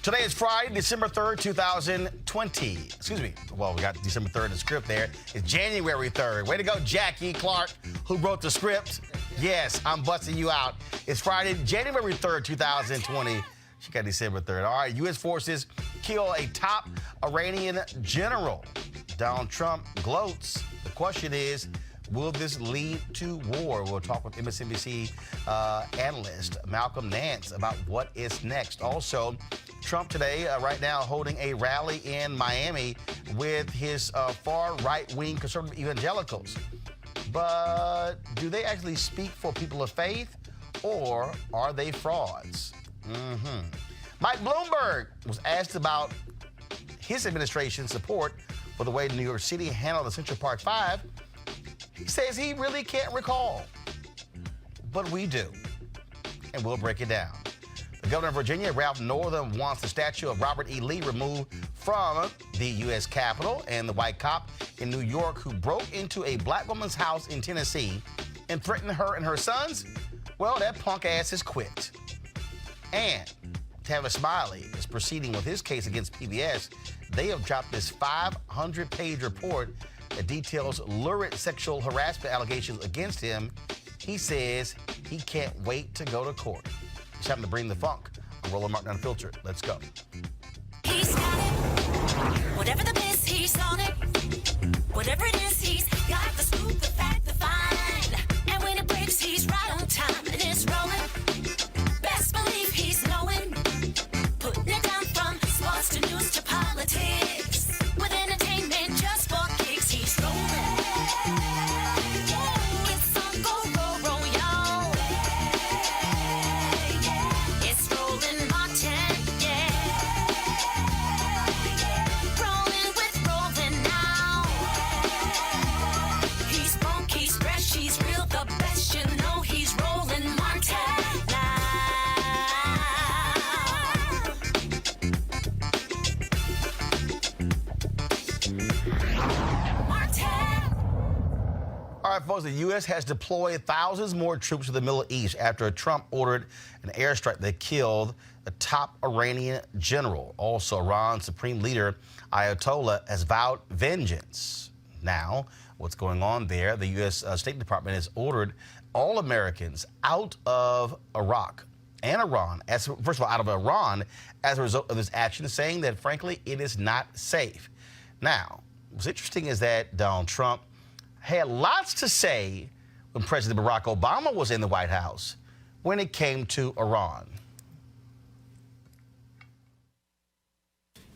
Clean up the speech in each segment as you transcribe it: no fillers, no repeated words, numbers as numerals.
Today is Friday, December 3rd, 2020. Excuse me. Well, we got December 3rd in the script there. It's January 3rd. Way to go, Jackie Clark, who wrote the script. Yes, I'm busting you out. It's Friday, January 3rd, 2020. She got December 3rd. All right, U.S. forces kill a top Iranian general. Donald Trump gloats. The question is, will this lead to war? We'll talk with MSNBC analyst Malcolm Nance about what is next. Also, Trump today, right now, holding a rally in Miami with his far right-wing conservative evangelicals. But do they actually speak for people of faith, or are they frauds? Mike Bloomberg was asked about his administration's support for the way New York City handled the Central Park 5. He says he really can't recall, but we do, and we'll break it down. The governor of Virginia, Ralph Northam, wants the statue of Robert E. Lee removed from the U.S. Capitol, and the white cop in New York who broke into a black woman's house in Tennessee and threatened her and her sons, well, that punk ass has quit. And Tavis Smiley is proceeding with his case against PBS. They have dropped this 500-page report that details lurid sexual harassment allegations against him. He says he can't wait to go to court. It's time to bring the funk. I'm Roland Martin Unfiltered. Let's go. He's got it. Whatever the biz, he's on it. Whatever it is, he's got the scoop, the fact, the fine. And when it breaks, he's right on time and it's rolling. Best believe he's knowing. Putting it down from sports to news to politics. With entertainment just for kicks, he's rolling. It's on go, roll, y'all. It's Roland Martin, yeah. Rolling with Roland now. He's funk, he's fresh, he's real, the best, you know he's Roland Martin now. All right, folks, the U.S. has deployed thousands more troops to the Middle East after Trump ordered an airstrike that killed the top Iranian general. Also, Iran's supreme leader, Ayatollah, has vowed vengeance. Now, what's going on there? The U.S. State Department has ordered all Americans out of Iraq and Iran, first of all, out of Iran, as a result of this action, saying that, frankly, it is not safe. Now, what's interesting is that Donald Trump had lots to say when President Barack Obama was in the White House when it came to Iran.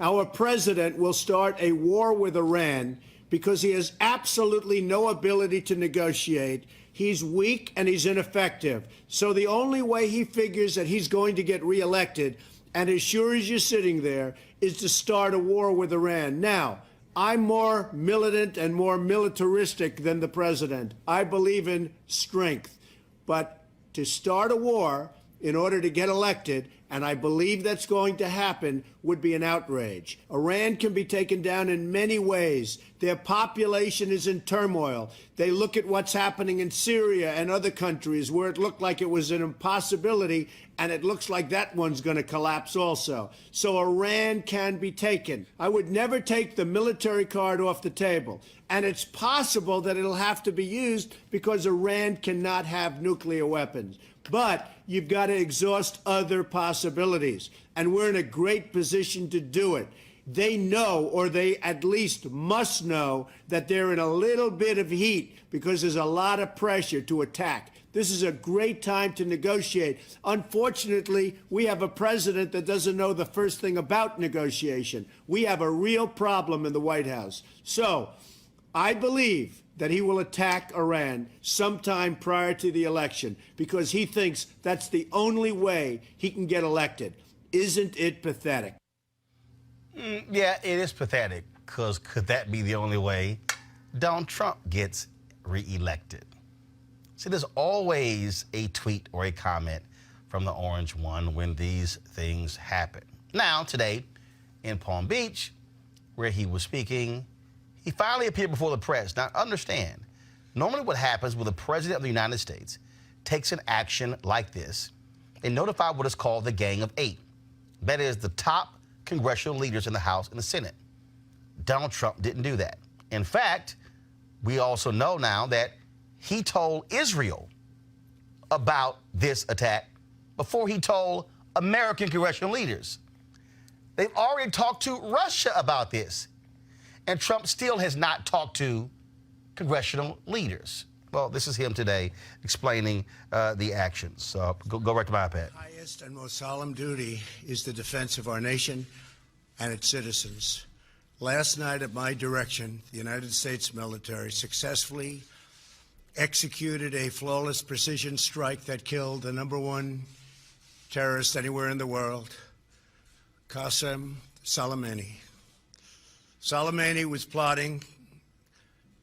Our president will start a war with Iran because he has absolutely no ability to negotiate. He's weak and he's ineffective. So the only way he figures that he's going to get reelected, and as sure as you're sitting there, is to start a war with Iran. Now, I'm more militant and more militaristic than the president. I believe in strength. But to start a war in order to get elected, and I believe that's going to happen, would be an outrage. Iran can be taken down in many ways. Their population is in turmoil. They look at what's happening in Syria and other countries where it looked like it was an impossibility, and it looks like that one's going to collapse also. So Iran can be taken. I would never take the military card off the table. And it's possible that it'll have to be used because Iran cannot have nuclear weapons. But you've got to exhaust other possibilities. And we're in a great position to do it. They know, or they at least must know, that they're in a little bit of heat because there's a lot of pressure to attack. This is a great time to negotiate. Unfortunately, we have a president that doesn't know the first thing about negotiation. We have a real problem in the White House. So I believe that he will attack Iran sometime prior to the election because he thinks that's the only way he can get elected. Isn't it pathetic? Yeah, it is pathetic, because could that be the only way Donald Trump gets reelected? See, there's always a tweet or a comment from the Orange One when these things happen. Now, today in Palm Beach, where he was speaking, he finally appeared before the press. Now, understand, normally what happens when the President of the United States takes an action like this, they notify what is called the Gang of Eight. That is the top congressional leaders in the House and the Senate. Donald Trump didn't do that. In fact, we also know now that he told Israel about this attack before he told American congressional leaders. They've already talked to Russia about this, and Trump still has not talked to congressional leaders. Well, this is him today explaining the actions. So go right to my iPad. Highest and most solemn duty is the defense of our nation and its citizens. Last night, at my direction, the United States military successfully executed a flawless precision strike that killed the #1 terrorist anywhere in the world, Qasem Soleimani. Soleimani was plotting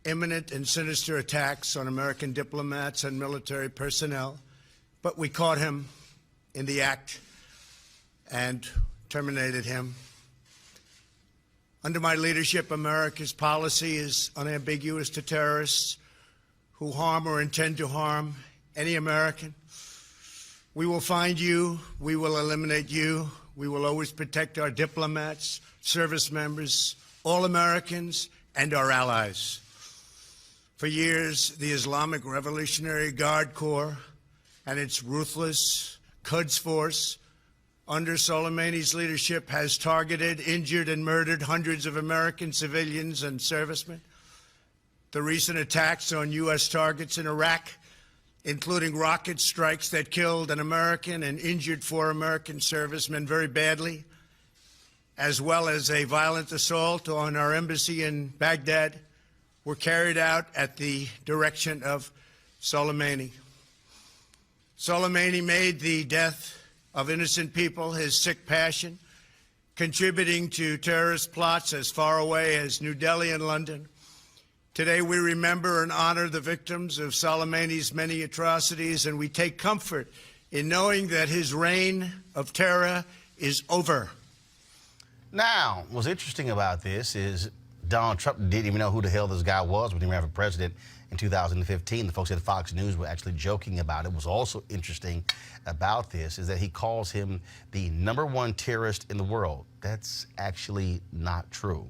imminent and sinister attacks on American diplomats and military personnel, but we caught him in the act and terminated him. Under my leadership, America's policy is unambiguous to terrorists who harm or intend to harm any American. We will find you. We will eliminate you. We will always protect our diplomats, service members, all Americans, and our allies. For years, the Islamic Revolutionary Guard Corps and its ruthless Quds Force under Soleimani's leadership has targeted, injured, and murdered hundreds of American civilians and servicemen. The recent attacks on U.S. targets in Iraq, including rocket strikes that killed an American and injured 4 American servicemen very badly, as well as a violent assault on our embassy in Baghdad, were carried out at the direction of Soleimani. Soleimani made the death of innocent people his sick passion, contributing to terrorist plots as far away as New Delhi and London. Today we remember and honor the victims of Soleimani's many atrocities, and we take comfort in knowing that his reign of terror is over. Now, what's interesting about this is Donald Trump didn't even know who the hell this guy was when he ran for president in 2015. The folks at Fox News were actually joking about it. What's also interesting about this is that he calls him the #1 terrorist in the world. That's actually not true.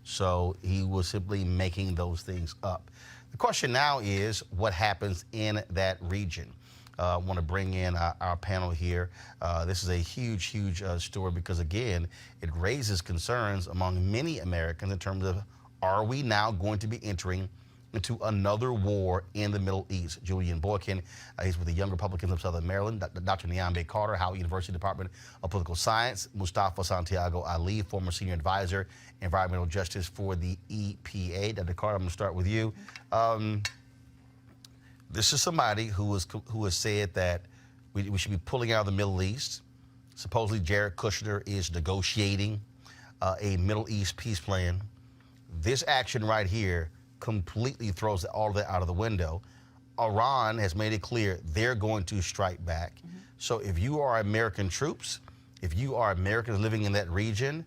So he was simply making those things up. The question now is what happens in that region. I want to bring in our panel here. This is a huge, huge story because, again, it raises concerns among many Americans in terms of, are we now going to be entering into another war in the Middle East? Julian Boykin, he's with the Young Republicans of Southern Maryland. Dr. Nyambe Carter, Howard University Department of Political Science. Mustafa Santiago Ali, former senior advisor, environmental justice for the EPA. Dr. Carter, I'm going to start with you. This is somebody who has said that we should be pulling out of the Middle East. Supposedly, Jared Kushner is negotiating a Middle East peace plan. This action right here completely throws all of that out of the window. Iran has made it clear they're going to strike back. Mm-hmm. So if you are American troops, if you are Americans living in that region,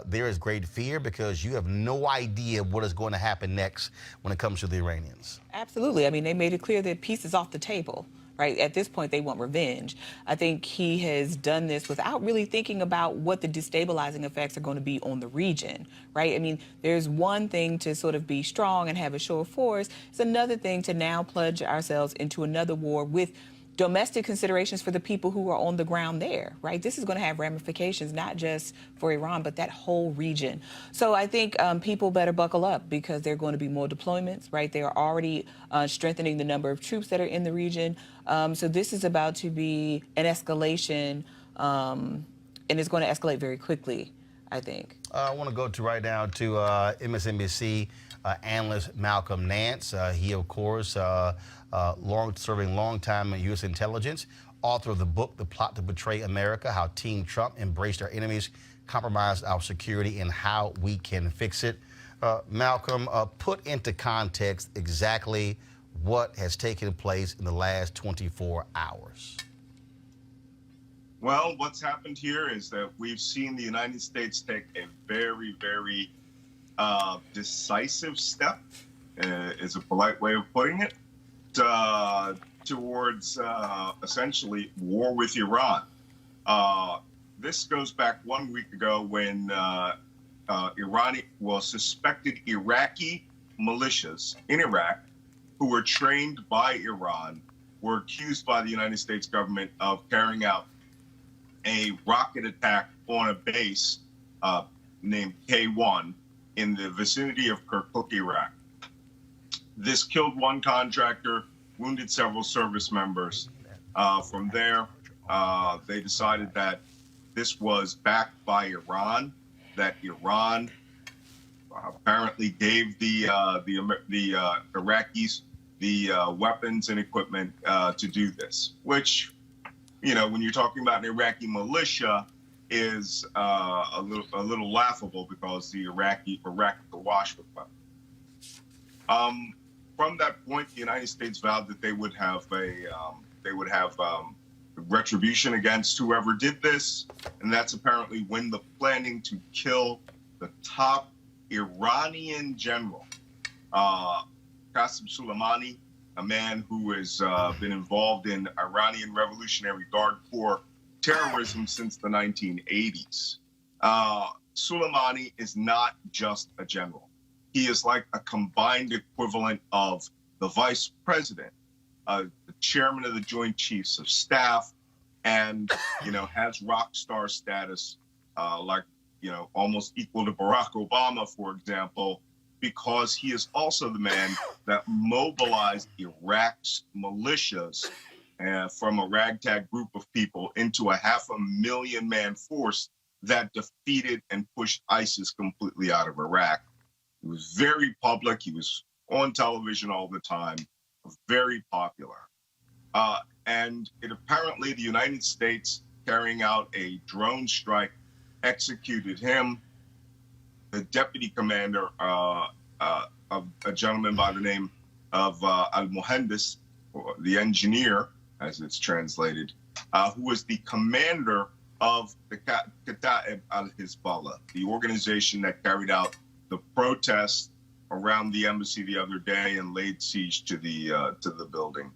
there is great fear because you have no idea what is going to happen next when it comes to the Iranians. Absolutely. I mean, they made it clear that peace is off the table, right? At this point, they want revenge. I think he has done this without really thinking about what the destabilizing effects are going to be on the region, right? I mean, there's one thing to sort of be strong and have a show of force. It's another thing to now plunge ourselves into another war with domestic considerations for the people who are on the ground there, right? This is going to have ramifications, not just for Iran, but that whole region. So I think people better buckle up because there are going to be more deployments, right? They are already strengthening the number of troops that are in the region. So this is about to be an escalation, and it's going to escalate very quickly, I think. I want to go to right now to MSNBC analyst Malcolm Nance. He, of course, serving long time in U.S. intelligence, author of the book, The Plot to Betray America, How Team Trump Embraced Our Enemies, Compromised Our Security, and How We Can Fix It. Malcolm, put into context exactly what has taken place in the last 24 hours. Well, what's happened here is that we've seen the United States take a very, very decisive step, is a polite way of putting it, towards essentially war with Iran. this goes back 1 week ago when suspected Iraqi militias in Iraq who were trained by Iran were accused by the United States government of carrying out a rocket attack on a base named K1 in the vicinity of Kirkuk, Iraq. This killed one contractor, wounded several service members. From there, they decided that this was backed by Iran, that Iran apparently gave the Iraqis the weapons and equipment to do this, which, you know, when you're talking about an Iraqi militia, is a little laughable because the Iraq are awash with weapons. From that point, the United States vowed that they would have retribution against whoever did this, and that's apparently when the planning to kill the top Iranian general, Qasem Soleimani, a man who has been involved in Iranian Revolutionary Guard Corps terrorism since the 1980s. Soleimani is not just a general. He is like a combined equivalent of the vice president, the chairman of the Joint Chiefs of Staff, and, you know, has rock star status, like, you know, almost equal to Barack Obama, for example, because he is also the man that mobilized Iraq's militias from a ragtag group of people into a 500,000-man force that defeated and pushed ISIS completely out of Iraq. He was very public. He was on television all the time, very popular. And it apparently the United States carrying out a drone strike executed him. The deputy commander of a gentleman by the name of Al-Muhandis, or the engineer, as it's translated, who was the commander of the Kata'ib al-Hezbollah, the organization that carried out the protests around the embassy the other day and laid siege to the building.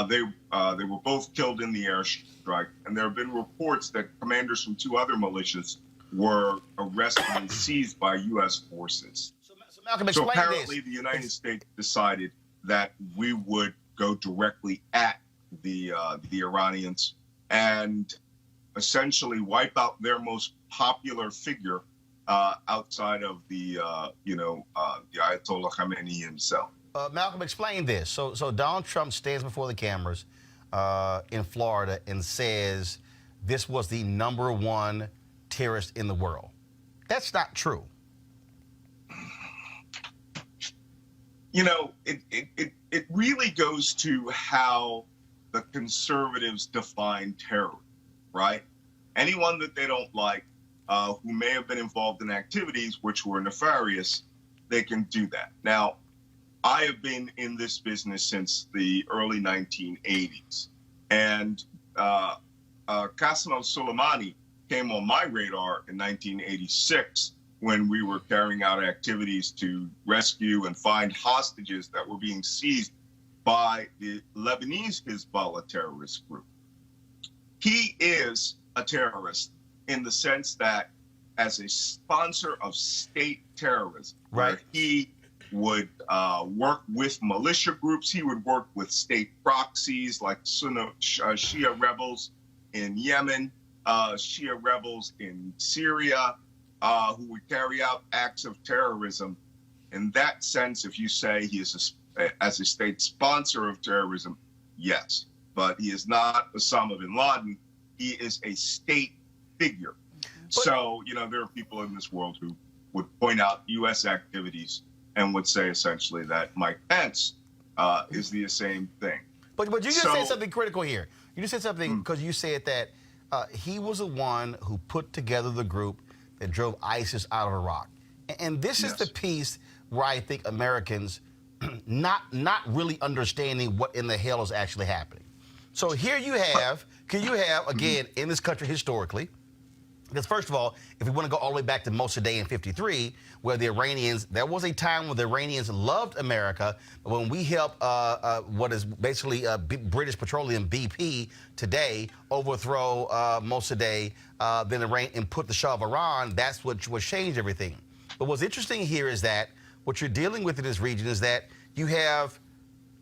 They were both killed in the airstrike, and there have been reports that commanders from two other militias were arrested and seized by U.S. forces. So Malcolm, explain so apparently this. The United States decided that we would go directly at the Iranians and essentially wipe out their most popular figure outside of the Ayatollah Khamenei himself. Malcolm, explain this. So Donald Trump stands before the cameras in Florida and says this was the #1 terrorist in the world. That's not true. You know, it really goes to how the conservatives define terror, right? Anyone that they don't like, who may have been involved in activities which were nefarious, they can do that. Now, I have been in this business since the early 1980s, and Qasem Soleimani came on my radar in 1986 when we were carrying out activities to rescue and find hostages that were being seized by the Lebanese Hezbollah terrorist group. He is a terrorist in the sense that as a sponsor of state terrorism, right, where he would work with militia groups, he would work with state proxies like Shia rebels in Yemen, Shia rebels in Syria, who would carry out acts of terrorism. In that sense, if you say he is as a state sponsor of terrorism, yes, but he is not Osama bin Laden. He is a state figure. So, you know, there are people in this world who would point out U.S. activities and would say essentially that Mike Pence is the same thing. But you just said something critical here. You just said something because you said that he was the one who put together the group that drove ISIS out of Iraq. And this is the piece where I think Americans not really understanding what in the hell is actually happening. So here you have, again, in this country historically, Because first of all, if we want to go all the way back to Mossadegh in 53, where the Iranians, there was a time when the Iranians loved America, but when we helped what is basically British Petroleum, BP, today overthrow Mossadegh, then Iran, and put the Shah of Iran, that's what changed everything. But what's interesting here is that what you're dealing with in this region is that you have,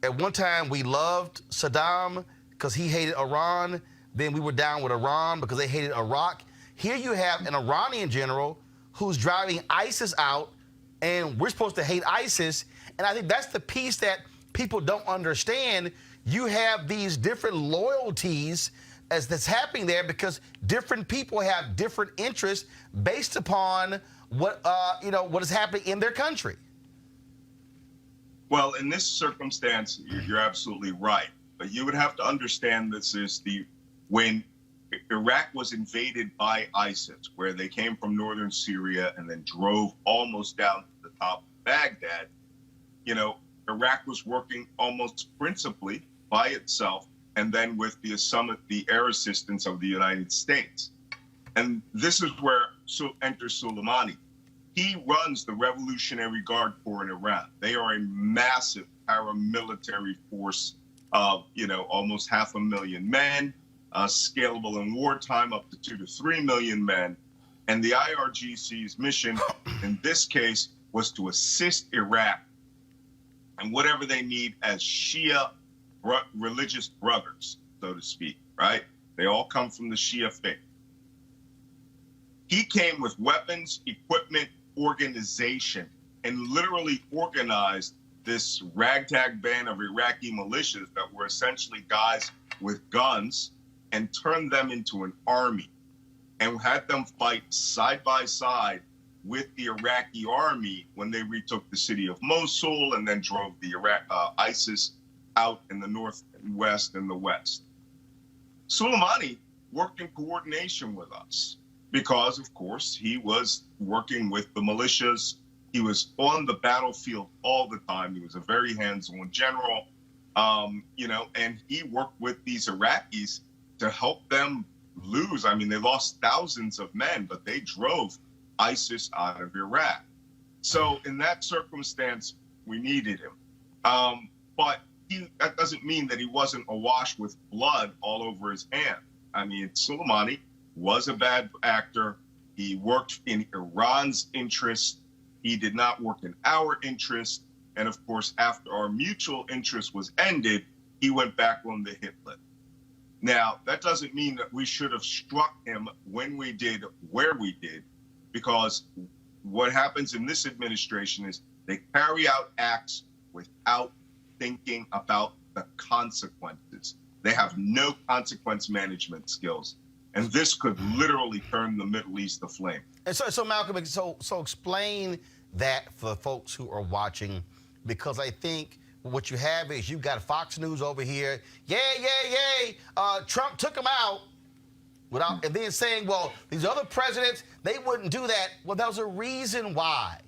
at one time we loved Saddam because he hated Iran, then we were down with Iran because they hated Iraq. Here you have an Iranian general who's driving ISIS out, and we're supposed to hate ISIS. And I think that's the piece that people don't understand. You have these different loyalties as that's happening there because different people have different interests based upon what what is happening in their country. Well, in this circumstance, you're absolutely right. But you would have to understand this is when Iraq was invaded by ISIS, where they came from northern Syria and then drove almost down to the top of Baghdad. Iraq was working almost principally by itself, and then with the air assistance of the United States. And this is where enters Soleimani. He runs the Revolutionary Guard Corps in Iran. They are a massive paramilitary force of, almost 500,000 men. Scalable in wartime up to 2 to 3 million men. And the IRGC's mission in this case was to assist Iraq and whatever they need as Shia religious brothers, so to speak, right? They all come from the Shia faith. He came with weapons, equipment, organization, and literally organized this ragtag band of Iraqi militias that were essentially guys with guns, and turned them into an army and had them fight side by side with the Iraqi army when they retook the city of Mosul and then drove the ISIS out in the north and west and the west. Soleimani worked in coordination with us because, of course, he was working with the militias. He was on the battlefield all the time. He was a very hands-on general, and he worked with these Iraqis to help them lose. I mean, they lost thousands of men, but they drove ISIS out of Iraq. So in that circumstance, we needed him. But that doesn't mean that he wasn't awash with blood all over his hand. I mean, Soleimani was a bad actor. He worked in Iran's interest. He did not work in our interest. And of course, after our mutual interest was ended, he went back on the hit list. Now, that doesn't mean that we should have struck him when we did, where we did, because what happens in this administration is they carry out acts without thinking about the consequences. They have no consequence management skills. And this could literally turn the Middle East aflame. And so Malcolm, so explain that for folks who are watching, because I think what you have is you've got Fox News over here. Yay. Trump took him out and then saying, well, these other presidents, they wouldn't do that. Well, there was a reason why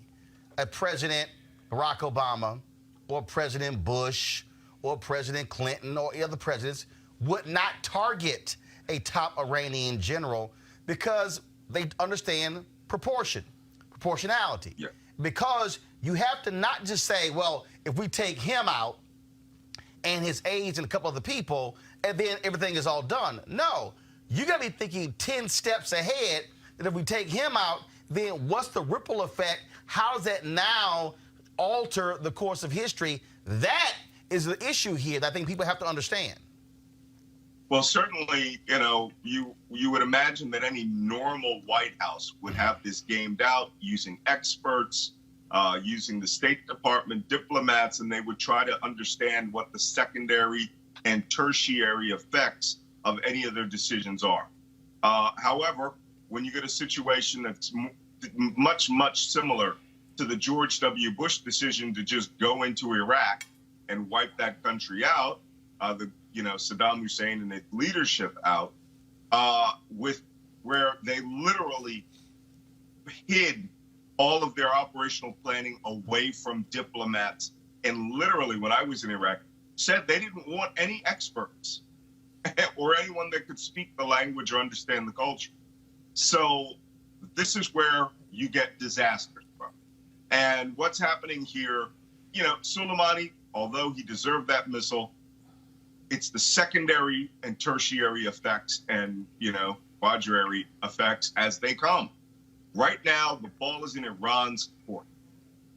a President Barack Obama or President Bush or President Clinton or other presidents would not target a top Iranian general because they understand proportionality. Yeah. Because you have to not just say, well, if we take him out and his aides and a couple other people, and then everything is all done. No, you got to be thinking 10 steps ahead that if we take him out, then what's the ripple effect? How does that now alter the course of history? That is the issue here that I think people have to understand. Well, certainly, you would imagine that any normal White House would have this gamed out using experts, using the State Department diplomats, and they would try to understand what the secondary and tertiary effects of any of their decisions are. However, when you get a situation that's much, much similar to the George W. Bush decision to just go into Iraq and wipe that country out, Saddam Hussein and its leadership out, where they literally hid all of their operational planning away from diplomats, and literally, when I was in Iraq, said they didn't want any experts or anyone that could speak the language or understand the culture. So this is where you get disasters from. And what's happening here, Soleimani, although he deserved that missile, it's the secondary and tertiary effects and, quaternary effects as they come. Right now, the ball is in Iran's court.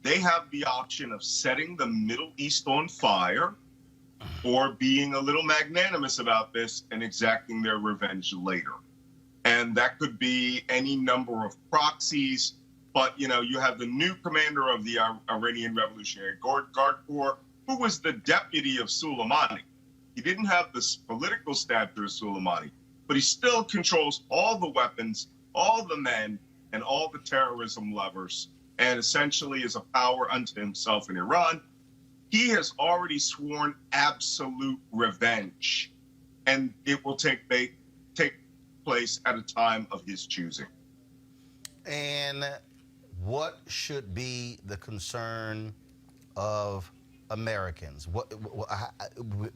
They have the option of setting the Middle East on fire or being a little magnanimous about this and exacting their revenge later. And that could be any number of proxies. But, you have the new commander of the Iranian Revolutionary Guard Corps, who was the deputy of Soleimani. He didn't have the political stature of Soleimani, but he still controls all the weapons, all the men, and all the terrorism levers, and essentially is a power unto himself in Iran. He has already sworn absolute revenge, and it will take place at a time of his choosing. And what should be the concern of Americans?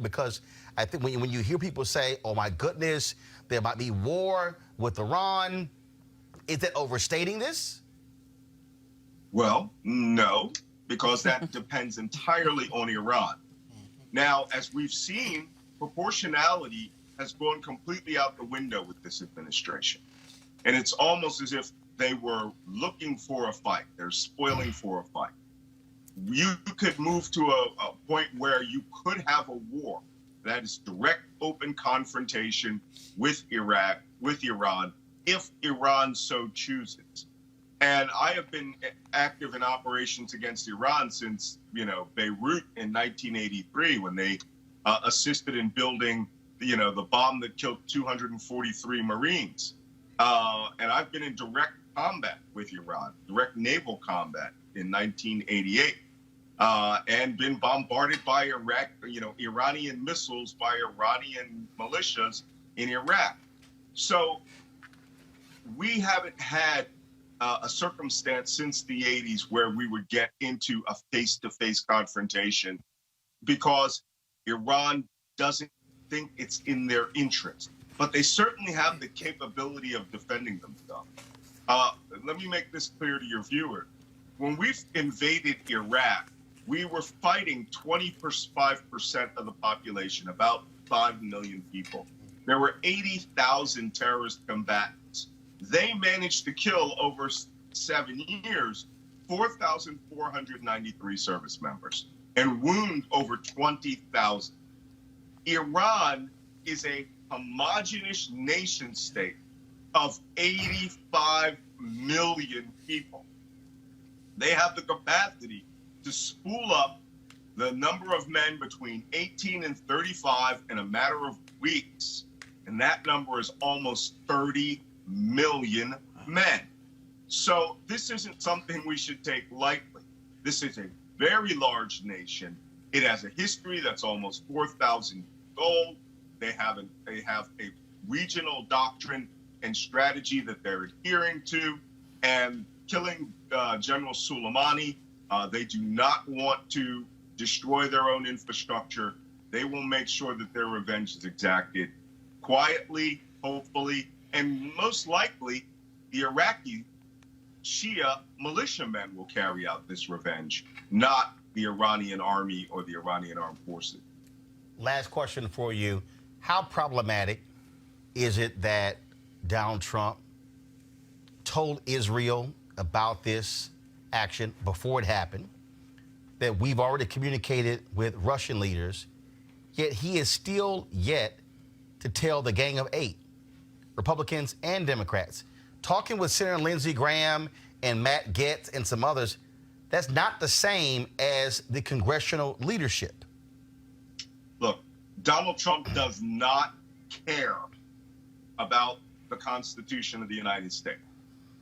Because I think when you hear people say, oh my goodness, there might be war with Iran, is that overstating this? Well, no, because that depends entirely on Iran. Now, as we've seen, proportionality has gone completely out the window with this administration. And it's almost as if they were looking for a fight. They're spoiling for a fight. You could move to a point where you could have a war that is direct, open confrontation with Iran, if Iran so chooses. And I have been active in operations against Iran since, Beirut in 1983, when they assisted in building, the bomb that killed 243 Marines. And I've been in direct combat with Iran, direct naval combat in 1988, and been bombarded by Iranian missiles by Iranian militias in Iraq. So we haven't had a circumstance since the 80s where we would get into a face-to-face confrontation because Iran doesn't think it's in their interest. But they certainly have the capability of defending themselves. Let me make this clear to your viewer. When we invaded Iraq, we were fighting 25% of the population, about 5 million people. There were 80,000 terrorist combatants. They managed to kill over 7 years 4,493 service members and wound over 20,000. Iran is a homogenous nation state of 85 million people. They have the capacity to spool up the number of men between 18 and 35 in a matter of weeks. And that number is almost 30 million men. So this isn't something we should take lightly. This is a very large nation. It has a history that's almost 4,000 years old. They have a regional doctrine and strategy that they're adhering to. And killing General Soleimani, they do not want to destroy their own infrastructure. They will make sure that their revenge is exacted quietly, hopefully, and most likely the Iraqi Shia militiamen will carry out this revenge, not the Iranian army or the Iranian armed forces. Last question for you. How problematic is it that Donald Trump told Israel about this action before it happened, that we've already communicated with Russian leaders, yet he is still yet to tell the Gang of Eight, Republicans and Democrats, talking with Senator Lindsey Graham and Matt Gaetz and some others, that's not the same as the congressional leadership. Look, Donald Trump does not care about the Constitution of the United States.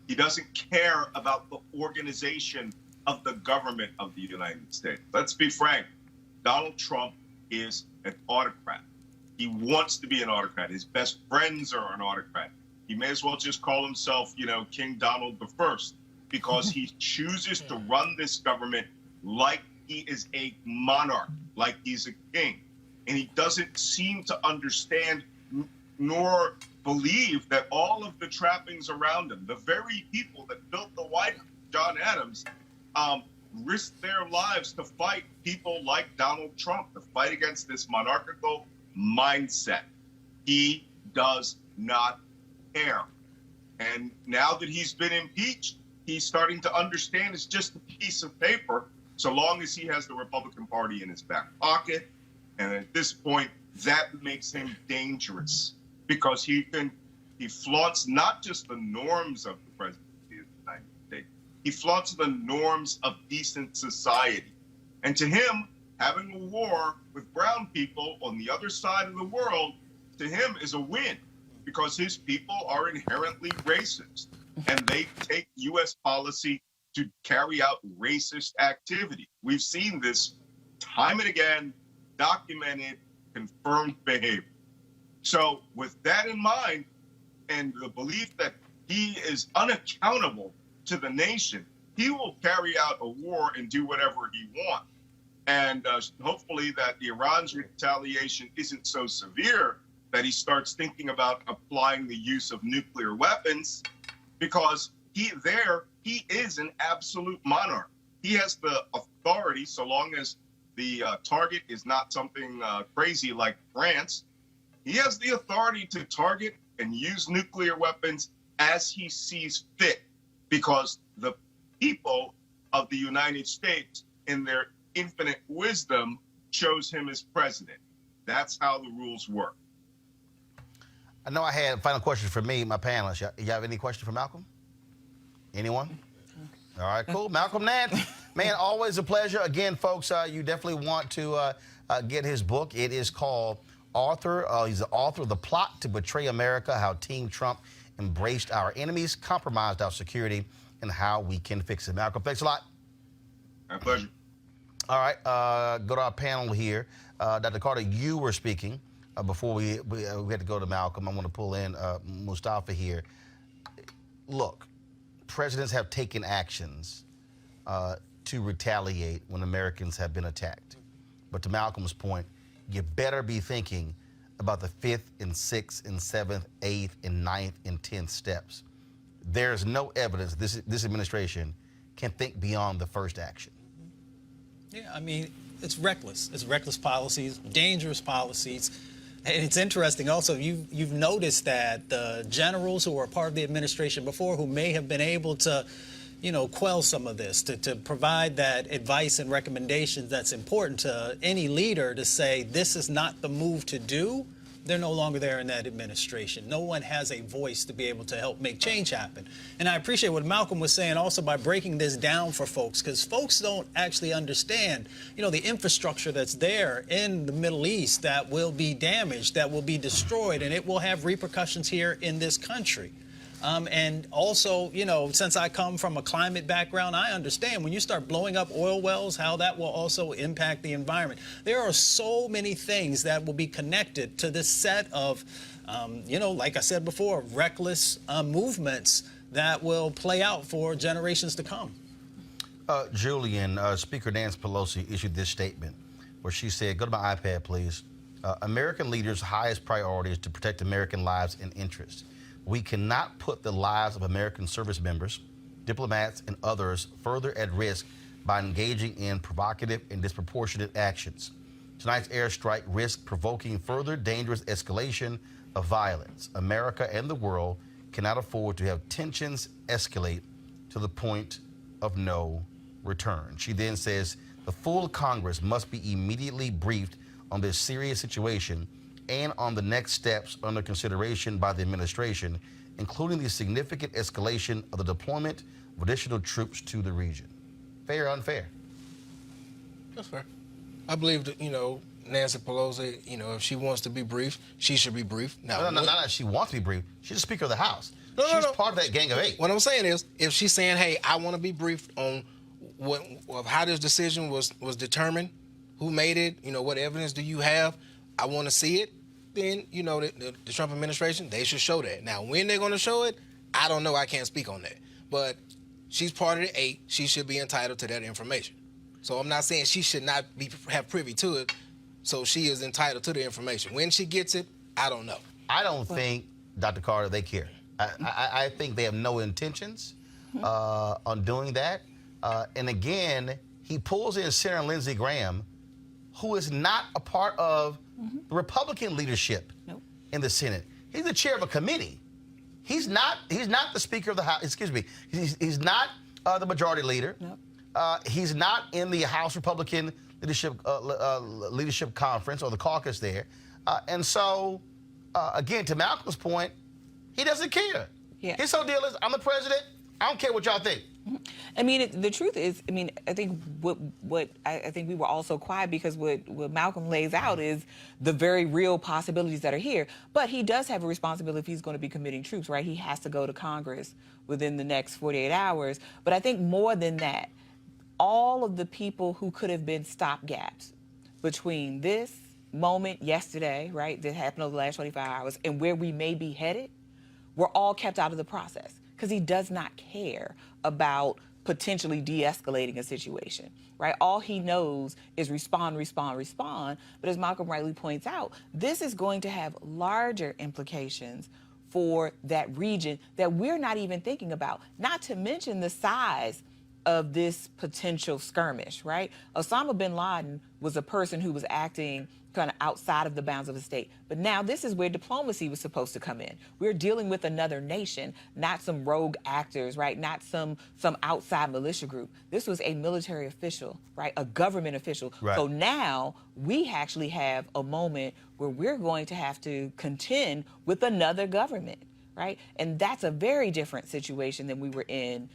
He doesn't care about the organization of the government of the United States. Let's be frank. Donald Trump is an autocrat. He wants to be an autocrat. His best friends are an autocrat. He may as well just call himself, King Donald I, because he chooses to run this government like he is a monarch, like he's a king. And he doesn't seem to understand nor believe that all of the trappings around him, the very people that built the White House, John Adams, risked their lives to fight people like Donald Trump, to fight against this monarchical mindset. He does not care. And now that he's been impeached, he's starting to understand it's just a piece of paper so long as he has the Republican Party in his back pocket. And at this point, that makes him dangerous because he flaunts not just the norms of the presidency of the United States, he flaunts the norms of decent society. And to him, having a war with brown people on the other side of the world, to him is a win because his people are inherently racist and they take U.S. policy to carry out racist activity. We've seen this time and again, documented, confirmed behavior. So with that in mind, and the belief that he is unaccountable to the nation, he will carry out a war and do whatever he wants. And hopefully that Iran's retaliation isn't so severe that he starts thinking about applying the use of nuclear weapons, because he is an absolute monarch. He has the authority, so long as the target is not something crazy like France, he has the authority to target and use nuclear weapons as he sees fit, because the people of the United States, in their infinite wisdom, chose him as president. That's how the rules work. I know I had a final question for me, my panelists. You have any question for Malcolm? Anyone? All right, cool. Malcolm Nance, man, always a pleasure. Again, folks, you definitely want to get his book. It is called he's the author of The Plot to Betray America, How Team Trump Embraced Our Enemies, Compromised Our Security, and How We Can Fix It. Malcolm, thanks a lot. My pleasure. All right, go to our panel here. Dr. Carter, you were speaking before we had to go to Malcolm. I want to pull in Mustafa here. Look, presidents have taken actions to retaliate when Americans have been attacked. But to Malcolm's point, you better be thinking about the 5th and 6th and 7th, 8th and 9th and 10th steps. There's no evidence this administration can think beyond the first action. Yeah, I mean, it's reckless. It's reckless policies, dangerous policies. And it's interesting also, you've noticed that the generals who were part of the administration before, who may have been able to, quell some of this, to provide that advice and recommendations that's important to any leader to say this is not the move to do, they're no longer there in that administration. No one has a voice to be able to help make change happen. And I appreciate what Malcolm was saying also by breaking this down for folks, because folks don't actually understand, the infrastructure that's there in the Middle East that will be damaged, that will be destroyed, and it will have repercussions here in this country. And also, since I come from a climate background, I understand when you start blowing up oil wells, how that will also impact the environment. There are so many things that will be connected to this set of, like I said before, reckless movements that will play out for generations to come. Julian, Speaker Nancy Pelosi issued this statement where she said, go to my iPad, please. American leaders' highest priority is to protect American lives and interests. We cannot put the lives of American service members, diplomats, and others further at risk by engaging in provocative and disproportionate actions. Tonight's airstrike risks provoking further dangerous escalation of violence. America and the world cannot afford to have tensions escalate to the point of no return. She then says the full Congress must be immediately briefed on this serious situation and on the next steps under consideration by the administration, including the significant escalation of the deployment of additional troops to the region. Fair or unfair? That's fair. I believe that, Nancy Pelosi, if she wants to be briefed, she should be briefed. Now, not that she wants to be briefed. She's the Speaker of the House. She's part of that gang of 8. What I'm saying is, if she's saying, hey, I want to be briefed on how this decision was determined, who made it, what evidence do you have, I want to see it, then, the Trump administration, they should show that. Now, when they're going to show it, I don't know. I can't speak on that. But she's part of the 8. She should be entitled to that information. So I'm not saying she should not have privy to it. So she is entitled to the information. When she gets it, I don't know. I don't think Dr. Carter, they care. I think they have no intentions on doing that. And again, he pulls in Senator Lindsey Graham, who is not a part of the Republican leadership in the Senate. He's the chair of a committee. He's not the Speaker of the House. Excuse me. He's not the majority leader. He's not in the House Republican leadership conference or the caucus there. And so, again, to Malcolm's point, he doesn't care. Yeah. His whole deal is, I'm the president. I don't care what y'all think. I mean, the truth is, I mean, I think I think we were all so quiet because what Malcolm lays out is the very real possibilities that are here. But he does have a responsibility if he's going to be committing troops, right? He has to go to Congress within the next 48 hours. But I think more than that, all of the people who could have been stopgaps between this moment yesterday, right, that happened over the last 25 hours, and where we may be headed, were all kept out of the process. Because he does not care about potentially de-escalating a situation, right? All he knows is respond, respond, respond. But as Malcolm rightly points out, this is going to have larger implications for that region that we're not even thinking about, not to mention the size of this potential skirmish, right? Osama bin Laden was a person who was acting kind of outside of the bounds of the state. But now this is where diplomacy was supposed to come in. We're dealing with another nation, not some rogue actors, right? Not some outside militia group. This was a military official, right? A government official. Right. So now we actually have a moment where we're going to have to contend with another government, right? And that's a very different situation than we were in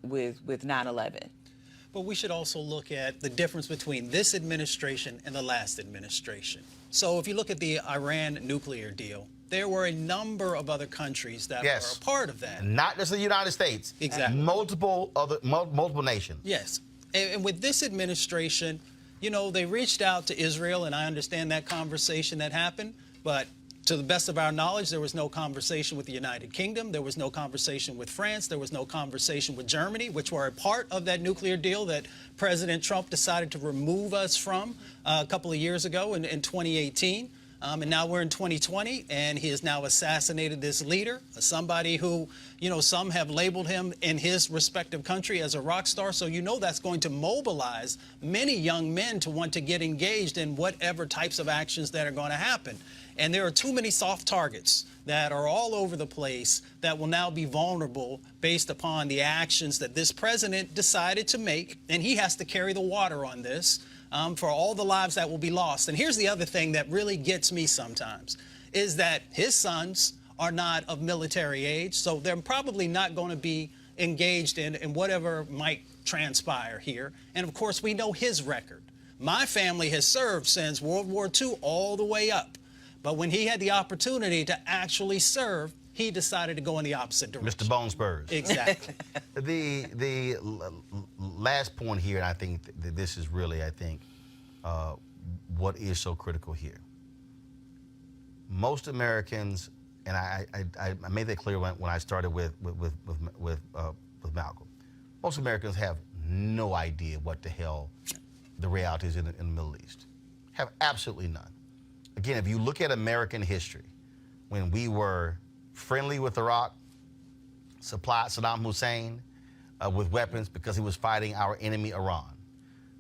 with 9/11. But we should also look at the difference between this administration and the last administration. So if you look at the Iran nuclear deal, there were a number of other countries that were a part of that. Not just the United States. Exactly. Multiple nations. Yes. And with this administration, you know, they reached out to Israel, and I understand that conversation that happened, but to the best of our knowledge, there was no conversation with the United Kingdom. There was no conversation with France. There was no conversation with Germany, which were a part of that nuclear deal that President Trump decided to remove us from a couple of years ago in 2018. And now we're in 2020, and he has now assassinated this leader, somebody who, you know, some have labeled him in his respective country as a rock star. So you know that's going to mobilize many young men to want to get engaged in whatever types of actions that are going to happen. And there are too many soft targets that are all over the place that will now be vulnerable based upon the actions that this president decided to make. And he has to carry the water on this for all the lives that will be lost. And here's the other thing that really gets me sometimes is that his sons are not of military age, so they're probably not going to be engaged in whatever might transpire here. And of course, we know his record. My family has served since World War II all the way up. But when he had the opportunity to actually serve, he decided to go in the opposite direction. Mr. Bone Spurs. Exactly. The last point here, and I think that this is really, what is so critical here. Most Americans, and I made that clear when I started with Malcolm. Most Americans have no idea what the hell the reality is in the Middle East. Have absolutely none. Again, if you look at American history, when we were friendly with Iraq, supplied Saddam Hussein with weapons because he was fighting our enemy, Iran.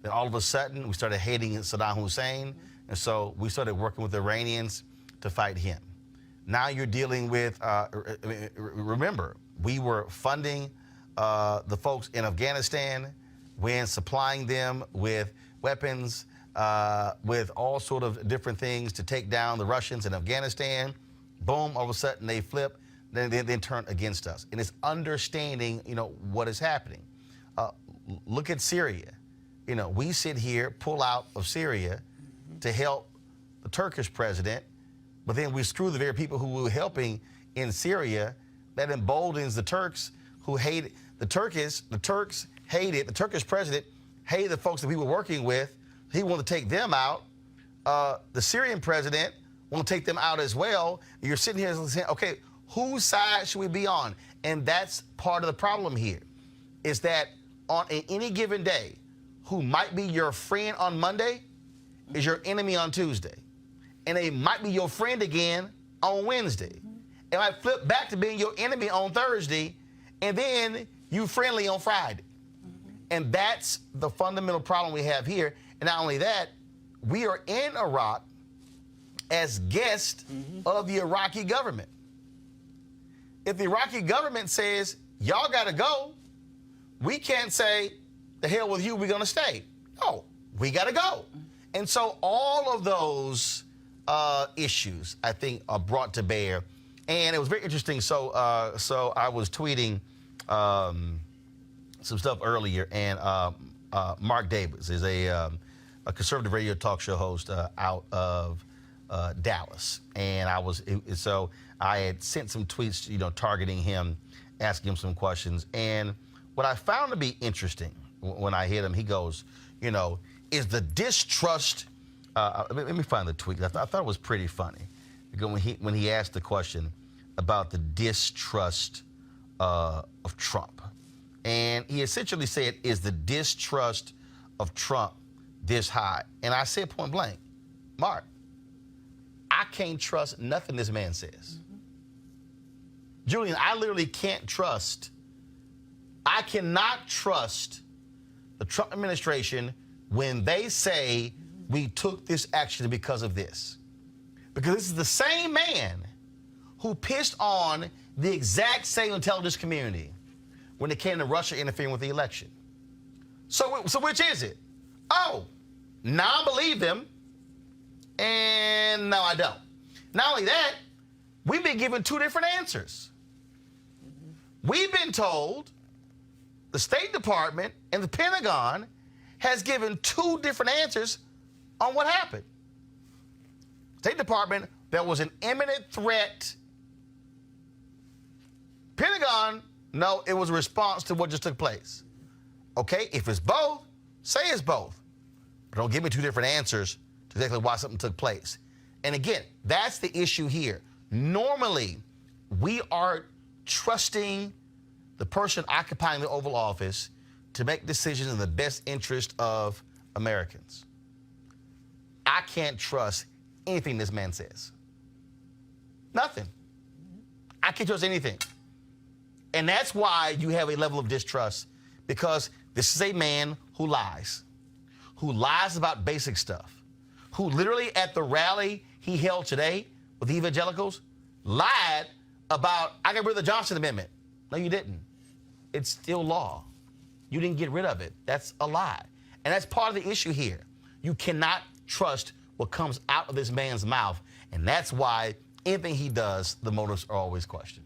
Then all of a sudden, we started hating Saddam Hussein, and so we started working with the Iranians to fight him. Now you're dealing with, remember, we were funding the folks in Afghanistan when supplying them with weapons, with all sort of different things to take down the Russians in Afghanistan. Boom, all of a sudden they flip, then turn against us. And it's understanding, what is happening. Look at Syria. We sit here, pull out of Syria to help the Turkish president, but then we screw the very people who we were helping in Syria. That emboldens the Turks who hate the Turks hated, the Turkish president hated the folks that we were working with. He wanted to take them out. The Syrian president wanted to take them out as well. You're sitting here saying, okay, whose side should we be on? And that's part of the problem here, is that on any given day, who might be your friend on Monday is your enemy on Tuesday. And they might be your friend again on Wednesday. It might flip back to being your enemy on Thursday, and then you friendly on Friday. And that's the fundamental problem we have here. And not only that, we are in Iraq as guests of the Iraqi government. If the Iraqi government says, y'all got to go, we can't say, the hell with you, we're going to stay. No, we got to go. And so all of those issues, I think, are brought to bear. And it was very interesting. So I was tweeting some stuff earlier, and Mark Davis is a conservative radio talk show host out of Dallas. And I had sent some tweets, targeting him, asking him some questions. And what I found to be interesting when I hit him, he goes, is the distrust, let me find the tweet. I thought it was pretty funny. Because when he asked the question about the distrust of Trump. And he essentially said, is the distrust of Trump this high? And I said point blank, Mark, I can't trust nothing this man says. Julian, I literally can't trust. I cannot trust the Trump administration when they say we took this action because of this. Because this is the same man who pissed on the exact same intelligence community when it came to Russia interfering with the election. So which is it? Oh, now I believe them, and now I don't. Not only that, we've been given two different answers. We've been told the State Department and the Pentagon has given two different answers on what happened. State Department, there was an imminent threat. Pentagon, no, it was a response to what just took place. Okay, if it's both, say it's both. But don't give me two different answers to exactly why something took place. And again, that's the issue here. Normally, we are trusting the person occupying the Oval Office to make decisions in the best interest of Americans. I can't trust anything this man says. Nothing. I can't trust anything. And that's why you have a level of distrust, because this is a man who lies about basic stuff, who literally at the rally he held today with the Evangelicals lied about, I got rid of the Johnson Amendment. No, you didn't. It's still law. You didn't get rid of it. That's a lie. And that's part of the issue here. You cannot trust what comes out of this man's mouth. And that's why anything he does, the motives are always questioned.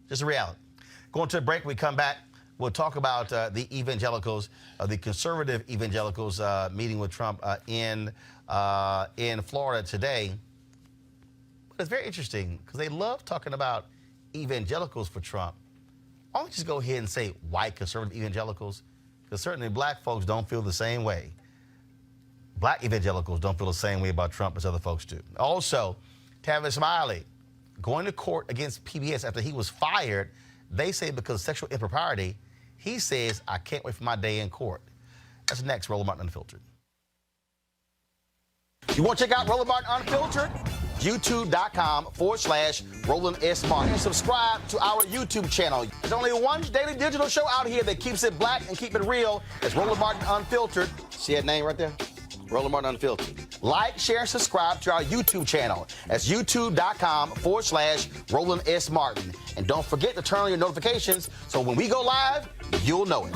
Just a reality. Going to a break, we come back. We'll talk about the evangelicals, the conservative evangelicals meeting with Trump in Florida today. But it's very interesting because they love talking about evangelicals for Trump. Why don't you just go ahead and say white conservative evangelicals? Because certainly black folks don't feel the same way. Black evangelicals don't feel the same way about Trump as other folks do. Also, Tavis Smiley going to court against PBS after he was fired. They say because of sexual impropriety. He says, I can't wait for my day in court. That's next, Roland Martin Unfiltered. You want to check out Roland Martin Unfiltered? YouTube.com/Roland S. Martin. And subscribe to our YouTube channel. There's only one daily digital show out here that keeps it black and keep it real. It's Roland Martin Unfiltered. See that name right there? Roland Martin Unfiltered. Like, share, and subscribe to our YouTube channel. That's youtube.com/Roland S. Martin. And don't forget to turn on your notifications so when we go live, you'll know it.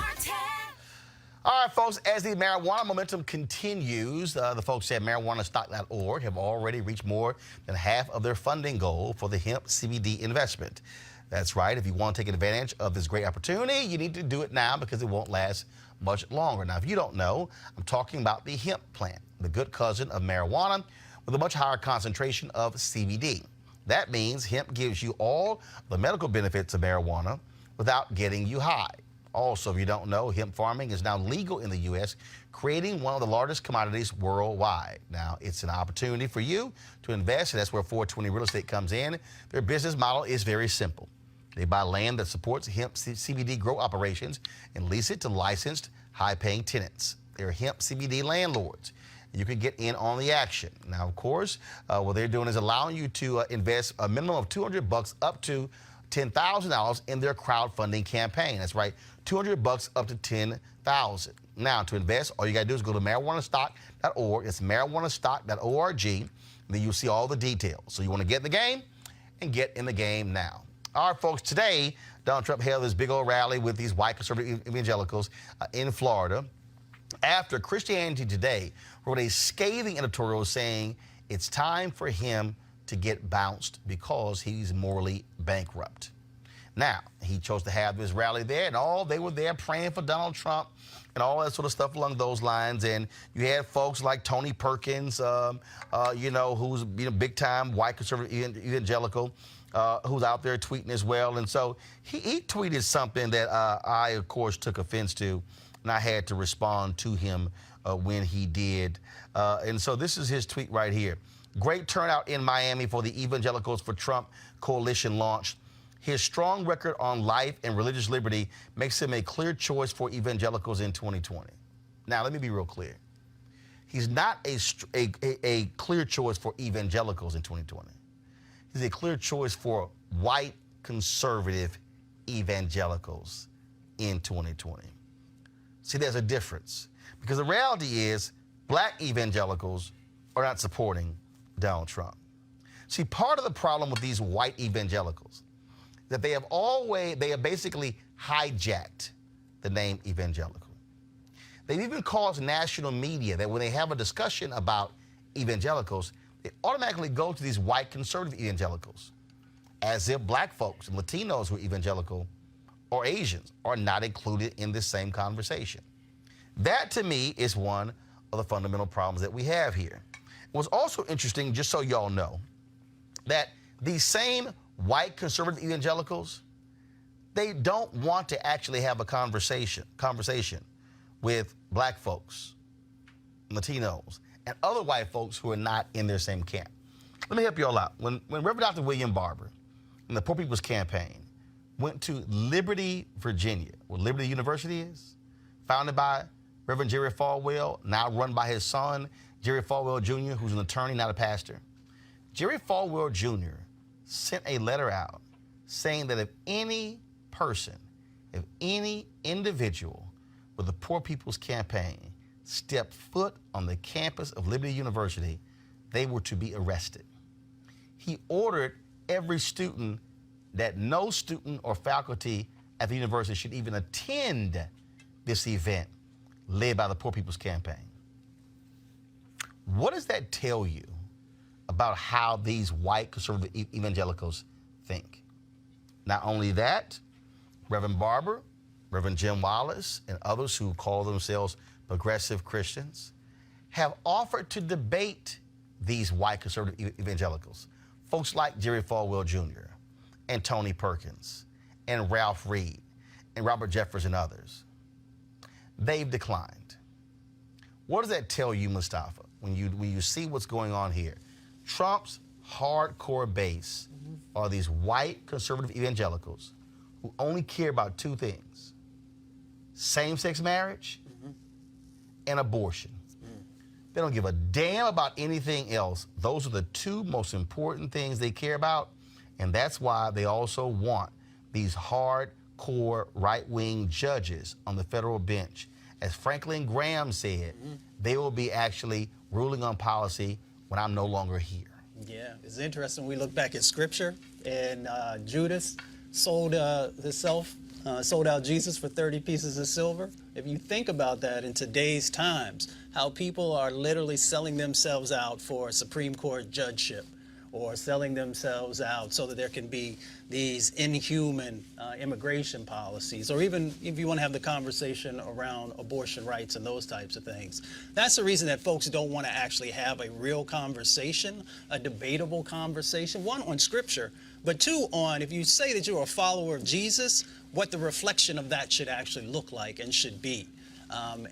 All right, folks, as the marijuana momentum continues, the folks at marijuanastock.org have already reached more than half of their funding goal for the hemp CBD investment. That's right. If you want to take advantage of this great opportunity, you need to do it now because it won't last much longer. Now, if you don't know, I'm talking about the hemp plant, the good cousin of marijuana with a much higher concentration of CBD. That means hemp gives you all the medical benefits of marijuana without getting you high. Also, if you don't know, hemp farming is now legal in the U.S., creating one of the largest commodities worldwide. Now, it's an opportunity for you to invest, and that's where 420 Real Estate comes in. Their business model is very simple. They buy land that supports hemp CBD grow operations and lease it to licensed, high-paying tenants. They're hemp CBD landlords. You can get in on the action. Now, of course, what they're doing is allowing you to invest a minimum of $200 up to $10,000 in their crowdfunding campaign. That's right, $200 up to $10,000. Now, to invest, all you got to do is go to marijuanastock.org. It's marijuanastock.org. Then you'll see all the details. So you want to get in the game and get in the game now. All right, folks, today, Donald Trump held this big old rally with these white conservative evangelicals in Florida after Christianity Today wrote a scathing editorial saying it's time for him to get bounced because he's morally bankrupt. Now, he chose to have this rally there, and they were there praying for Donald Trump and all that sort of stuff along those lines. And you had folks like Tony Perkins, who's big-time white conservative evangelical, who's out there tweeting as well. And so he tweeted something that I, of course, took offense to, and I had to respond to him when he did. And so this is his tweet right here. Great turnout in Miami for the Evangelicals for Trump coalition launch. His strong record on life and religious liberty makes him a clear choice for evangelicals in 2020. Now, let me be real clear. He's not a clear choice for evangelicals in 2020. He's a clear choice for white conservative evangelicals in 2020. See, there's a difference. Because the reality is black evangelicals are not supporting Donald Trump. See, part of the problem with these white evangelicals that they have basically hijacked the name evangelical. They've even caused national media that when they have a discussion about evangelicals, they automatically go to these white conservative evangelicals, as if black folks and Latinos who are evangelical or Asians are not included in this same conversation. That, to me, is one of the fundamental problems that we have here. What's also interesting, just so y'all know, that these same white conservative evangelicals, they don't want to actually have a conversation with black folks, Latinos, and other white folks who are not in their same camp. Let me help you all out. When Reverend Dr. William Barber and the Poor People's Campaign went to Liberty, Virginia, where Liberty University is, founded by Reverend Jerry Falwell, now run by his son, Jerry Falwell Jr., who's an attorney, not a pastor. Jerry Falwell Jr. sent a letter out saying that if any person, if any individual with the Poor People's Campaign stepped foot on the campus of Liberty University, they were to be arrested. He ordered every student that no student or faculty at the university should even attend this event led by the Poor People's Campaign. What does that tell you about how these white conservative evangelicals think? Not only that, Reverend Barber, Reverend Jim Wallace, and others who call themselves progressive Christians have offered to debate these white conservative evangelicals. Folks like Jerry Falwell Jr. and Tony Perkins and Ralph Reed and Robert Jeffers and others. They've declined. What does that tell you, Mustafa, when you see what's going on here? Trump's hardcore base are these white conservative evangelicals who only care about two things: same-sex marriage and abortion. They don't give a damn about anything else. Those are the two most important things they care about, and that's why they also want these hardcore right-wing judges on the federal bench. As Franklin Graham said, they will be actually ruling on policy when I'm no longer here. Yeah, it's interesting. We look back at Scripture, and Judas sold out Jesus for 30 pieces of silver. If you think about that in today's times, how people are literally selling themselves out for a Supreme Court judgeship, or selling themselves out so that there can be these inhuman immigration policies, or even if you want to have the conversation around abortion rights and those types of things. That's the reason that folks don't want to actually have a real conversation, a debatable conversation, one, on Scripture, but two, on, if you say that you're a follower of Jesus, what the reflection of that should actually look like and should be.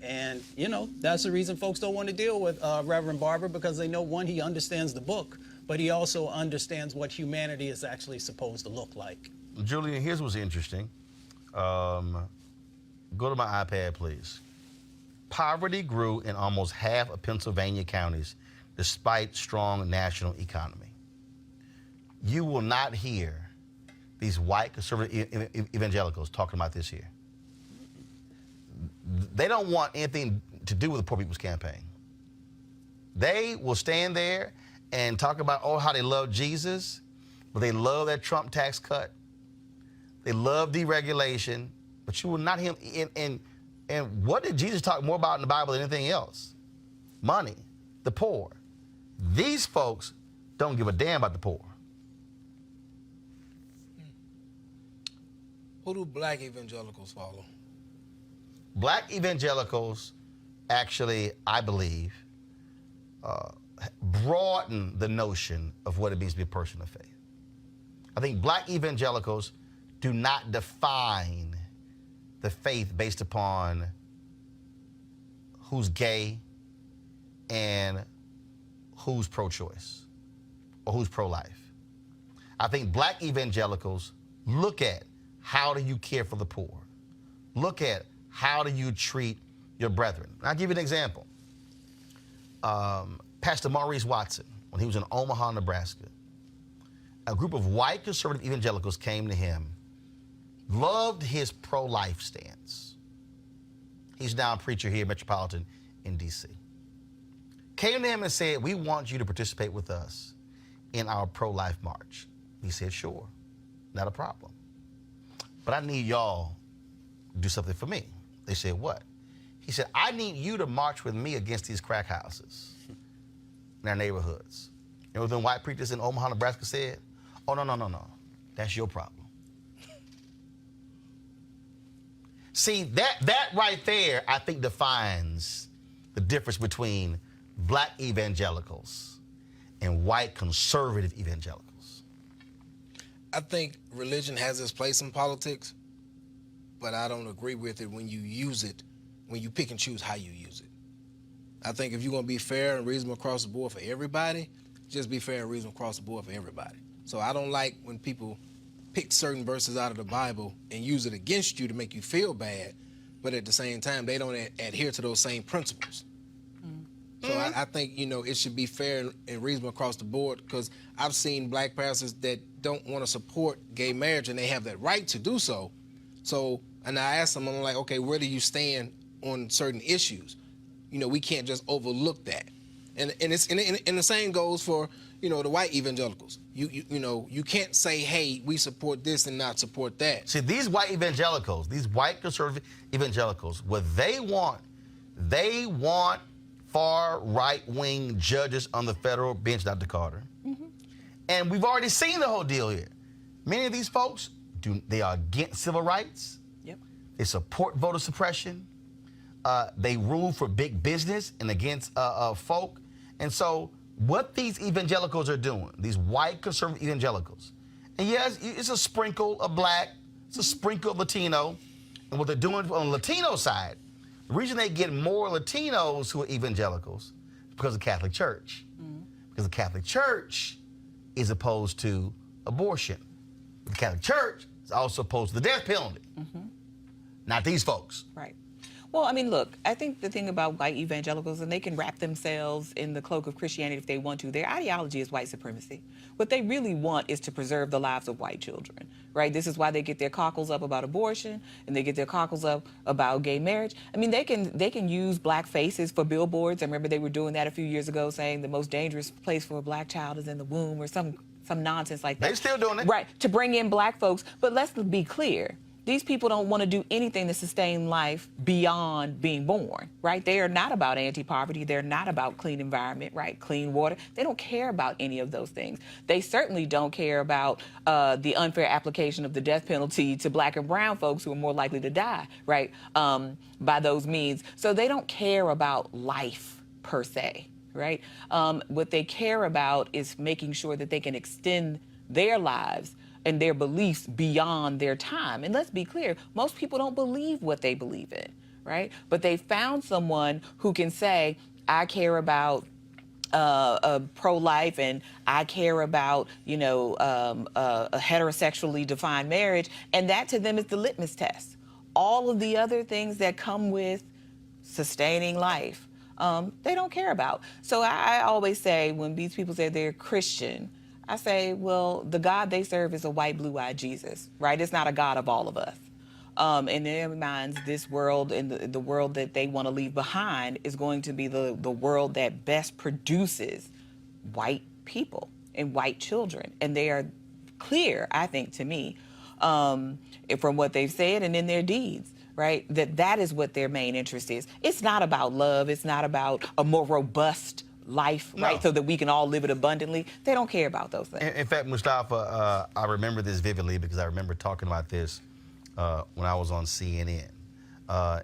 And, you know, that's the reason folks don't want to deal with Reverend Barber, because they know, one, he understands the book, but he also understands what humanity is actually supposed to look like. Julian, here's what's interesting. Go to my iPad, please. poverty grew in almost half of Pennsylvania counties despite strong national economy. You will not hear these white conservative evangelicals talking about this here. They don't want anything to do with the Poor People's Campaign. They will stand there and talk about, how they love Jesus, but they love that Trump tax cut. They love deregulation, but you will not hear him. And what did Jesus talk more about in the Bible than anything else? Money, the poor. These folks don't give a damn about the poor. Who do black evangelicals follow? Black evangelicals actually, I believe, broaden the notion of what it means to be a person of faith. I think black evangelicals do not define the faith based upon who's gay and who's pro-choice or who's pro-life. I think black evangelicals look at how do you care for the poor? Look at how do you treat your brethren? I'll give you an example. Pastor Maurice Watson, when he was in Omaha, Nebraska, a group of white conservative evangelicals came to him, loved his pro-life stance. He's now a preacher here at Metropolitan in D.C. Came to him and said, we want you to participate with us in our pro-life march. He said, sure, not a problem. But I need y'all to do something for me. They said, what? He said, I need you to march with me against these crack houses in our neighborhoods. You know what the white preachers in Omaha, Nebraska said? Oh, no. That's your problem. See, that right there, I think, defines the difference between black evangelicals and white conservative evangelicals. I think religion has its place in politics, but I don't agree with it when you use it, when you pick and choose how you use it. I think if you're going to be fair and reasonable across the board for everybody, just be fair and reasonable across the board for everybody. So I don't like when people pick certain verses out of the Bible and use it against you to make you feel bad, but at the same time, they don't adhere to those same principles. So I think, it should be fair and reasonable across the board, because I've seen black pastors that don't want to support gay marriage, and they have that right to do so. And I asked them, I'm like, okay, where do you stand on certain issues? We can't just overlook that. And the same goes for, the white evangelicals. You can't say, hey, we support this and not support that. See, these white evangelicals, these white conservative evangelicals, what they want far right-wing judges on the federal bench, Dr. Carter. Mm-hmm. And we've already seen the whole deal here. Many of these folks, they are against civil rights. Yep. They support voter suppression. They rule for big business and against folk. And so what these evangelicals are doing, these white conservative evangelicals, and yes, it's a sprinkle of black, it's a sprinkle of Latino, and what they're doing on the Latino side, the reason they get more Latinos who are evangelicals is because of the Catholic Church. Mm-hmm. Because the Catholic Church is opposed to abortion. The Catholic Church is also opposed to the death penalty. Mm-hmm. Not these folks. Right. Well, I mean, look, I think the thing about white evangelicals, and they can wrap themselves in the cloak of Christianity if they want to, their ideology is white supremacy. What they really want is to preserve the lives of white children, right? This is why they get their cockles up about abortion, and they get their cockles up about gay marriage. I mean, they can use black faces for billboards. I remember they were doing that a few years ago, saying the most dangerous place for a black child is in the womb, or some nonsense like that. They're still doing it. Right, to bring in black folks. But let's be clear. These people don't want to do anything to sustain life beyond being born, right? They are not about anti-poverty. They're not about clean environment, right? Clean water. They don't care about any of those things. They certainly don't care about the unfair application of the death penalty to black and brown folks who are more likely to die, right, by those means. So they don't care about life per se, right? What they care about is making sure that they can extend their lives and their beliefs beyond their time. And let's be clear, most people don't believe what they believe in, right? But they found someone who can say, I care about pro-life, and I care about, a heterosexually defined marriage, and that to them is the litmus test. All of the other things that come with sustaining life, they don't care about. So I always say, when these people say they're Christian, I say, well, the God they serve is a white, blue-eyed Jesus, right? It's not a God of all of us. In their minds, this world and the world that they want to leave behind is going to be the world that best produces white people and white children. And they are clear, I think, to me, from what they've said and in their deeds, right? That is what their main interest is. It's not about love. It's not about a more robust life, No. right? So that we can all live it abundantly. They don't care about those things. In fact, Mustafa, I remember this vividly because I remember talking about this when I was on CNN.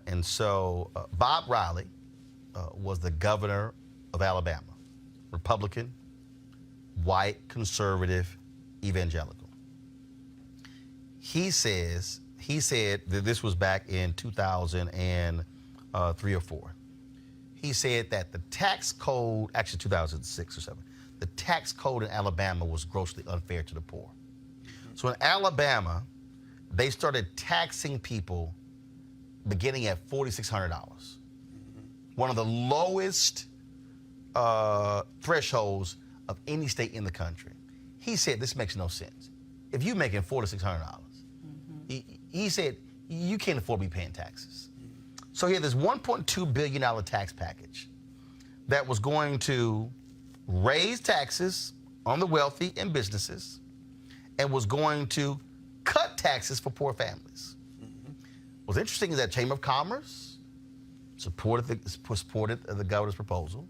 And so Bob Riley was the governor of Alabama, Republican, white, conservative, evangelical. He said that this was back in 2003 or 4. He said that the tax code, actually 2006 or 7, the tax code in Alabama was grossly unfair to the poor. So in Alabama, they started taxing people beginning at $4,600. One of the lowest thresholds of any state in the country. He said this makes no sense. If you're making $400 to $600, he said you can't afford to be paying taxes. So he had this $1.2 billion tax package that was going to raise taxes on the wealthy and businesses and was going to cut taxes for poor families. What's interesting is that Chamber of Commerce supported the governor's proposal.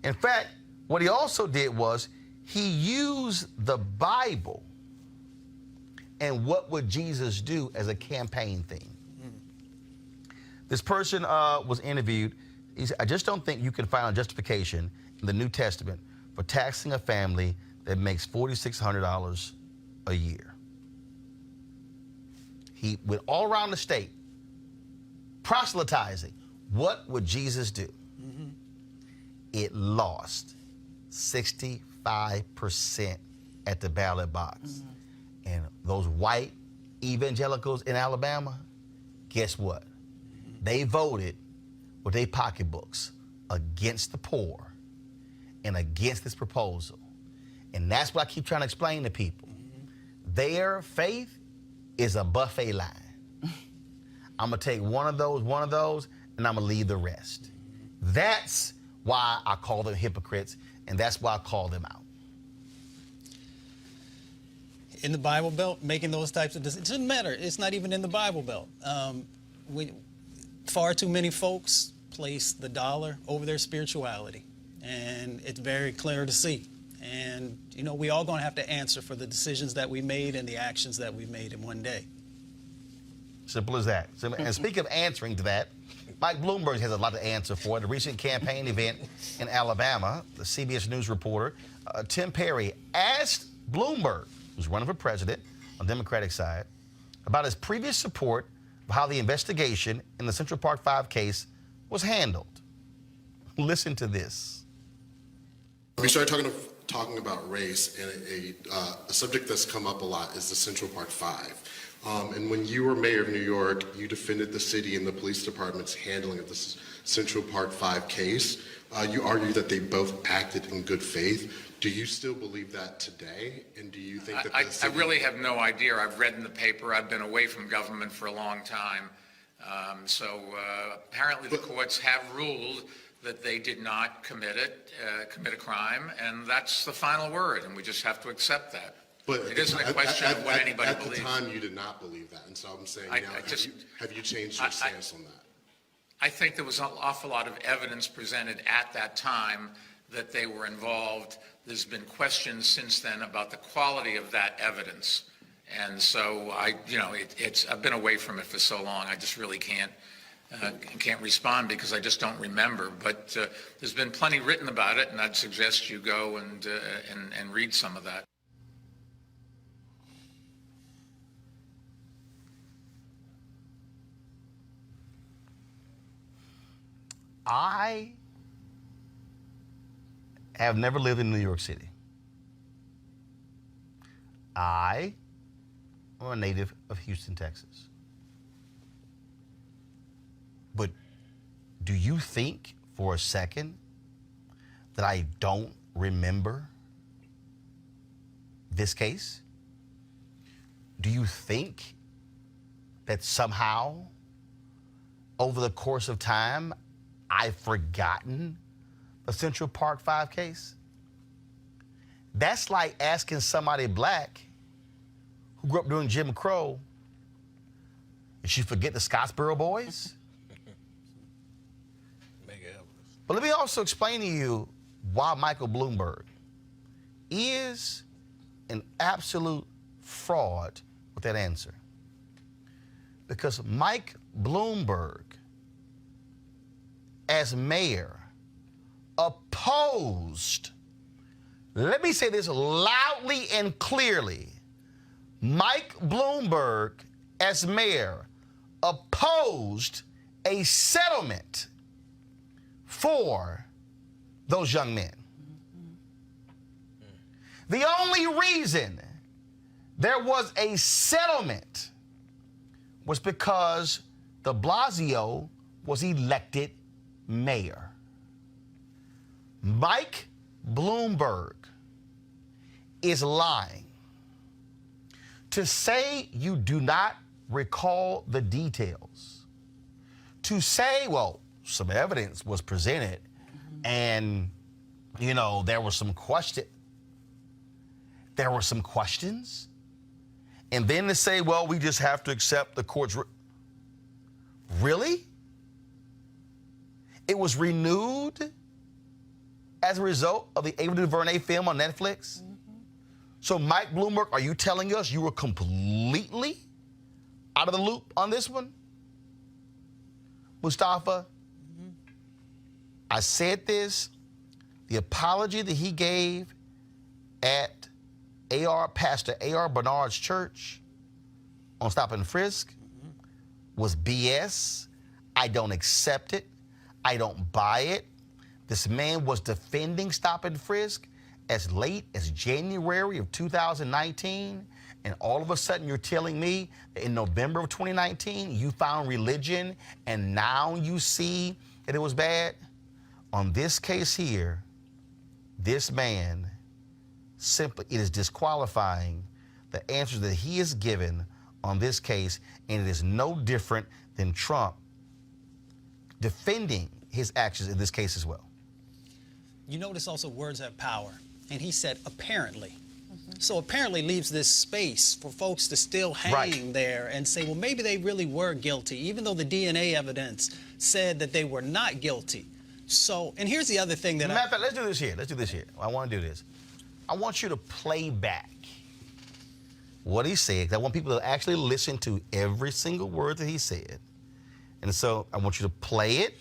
In fact, what he also did was he used the Bible and what would Jesus do as a campaign theme. This person was interviewed. He said, I just don't think you can find a justification in the New Testament for taxing a family that makes $4,600 a year. He went all around the state proselytizing. What would Jesus do? It lost 65% at the ballot box. And those white evangelicals in Alabama, guess what? They voted with their pocketbooks against the poor and against this proposal. And that's what I keep trying to explain to people. Their faith is a buffet line. I'm going to take one of those, and I'm going to leave the rest. That's why I call them hypocrites, and that's why I call them out. In the Bible Belt, making those types of decisions, it doesn't matter. It's not even in the Bible Belt. Far too many folks place the dollar over their spirituality, and it's very clear to see. And, you know, we all going to have to answer for the decisions that we made and the actions that we made in one day. Simple as that. And speaking of answering to that, Mike Bloomberg has a lot to answer for. At a recent campaign event in Alabama, the CBS News reporter, Tim Perry, asked Bloomberg, who's running for president on the Democratic side, about his previous support of how the investigation in the Central Park 5 case was handled. Listen to this. We started talking about race, and a subject that's come up a lot is the Central Park 5. And when you were mayor of New York, you defended the city and the police department's handling of the Central Park 5 case. You argued that they both acted in good faith. Do you still believe that today? And do you think that I really have no idea. I've read in the paper. I've been away from government for a long time. Apparently the courts have ruled that they did not commit a crime, and that's the final word, and we just have to accept that. But it isn't a question of what anybody believes. At the time, you did not believe that, and so I'm saying, have you changed your stance on that? I think there was an awful lot of evidence presented at that time that they were involved. There's been questions since then about the quality of that evidence, and so I've been away from it for so long. I just really can't respond because I just don't remember. But there's been plenty written about it, and I'd suggest you go and read some of that. I have never lived in New York City. I am a native of Houston, Texas. But Do you think for a second that I don't remember this case? Do you think that somehow over the course of time I've forgotten the Central Park 5 case? That's like asking somebody black who grew up during Jim Crow, did she forget the Scottsboro Boys? But let me also explain to you why Michael Bloomberg is an absolute fraud with that answer. Because Mike Bloomberg, as mayor, opposed, let me say this loudly and clearly, Mike Bloomberg, as mayor, opposed a settlement for those young men. The only reason there was a settlement was because de Blasio was elected mayor. Mike Bloomberg is lying. To say you do not recall the details, to say, well, some evidence was presented and, you know, there were some questions, and then to say, well, we just have to accept the court's. Really? It was renewed as a result of the Ava DuVernay film on Netflix? So, Mike Bloomberg, are you telling us you were completely out of the loop on this one? Mustafa, I said this, the apology that he gave at Pastor A.R. Bernard's church on Stop and Frisk was BS. I don't accept it. I don't buy it. This man was defending Stop and Frisk as late as January of 2019, and all of a sudden you're telling me that in November of 2019 you found religion and now you see that it was bad? On this case here, this man simply, it is disqualifying the answers that he has given on this case, and it is no different than Trump defending his actions in this case as well. You notice also words have power, and he said apparently. So apparently leaves this space for folks to still hang there and say, well, maybe they really were guilty, even though the DNA evidence said that they were not guilty. So, and here's the other thing that matter of fact, let's do this here. Let's do this here. I want to do this. I want you to play back what he said, 'cause I want people to actually listen to every single word that he said. And so I want you to play it,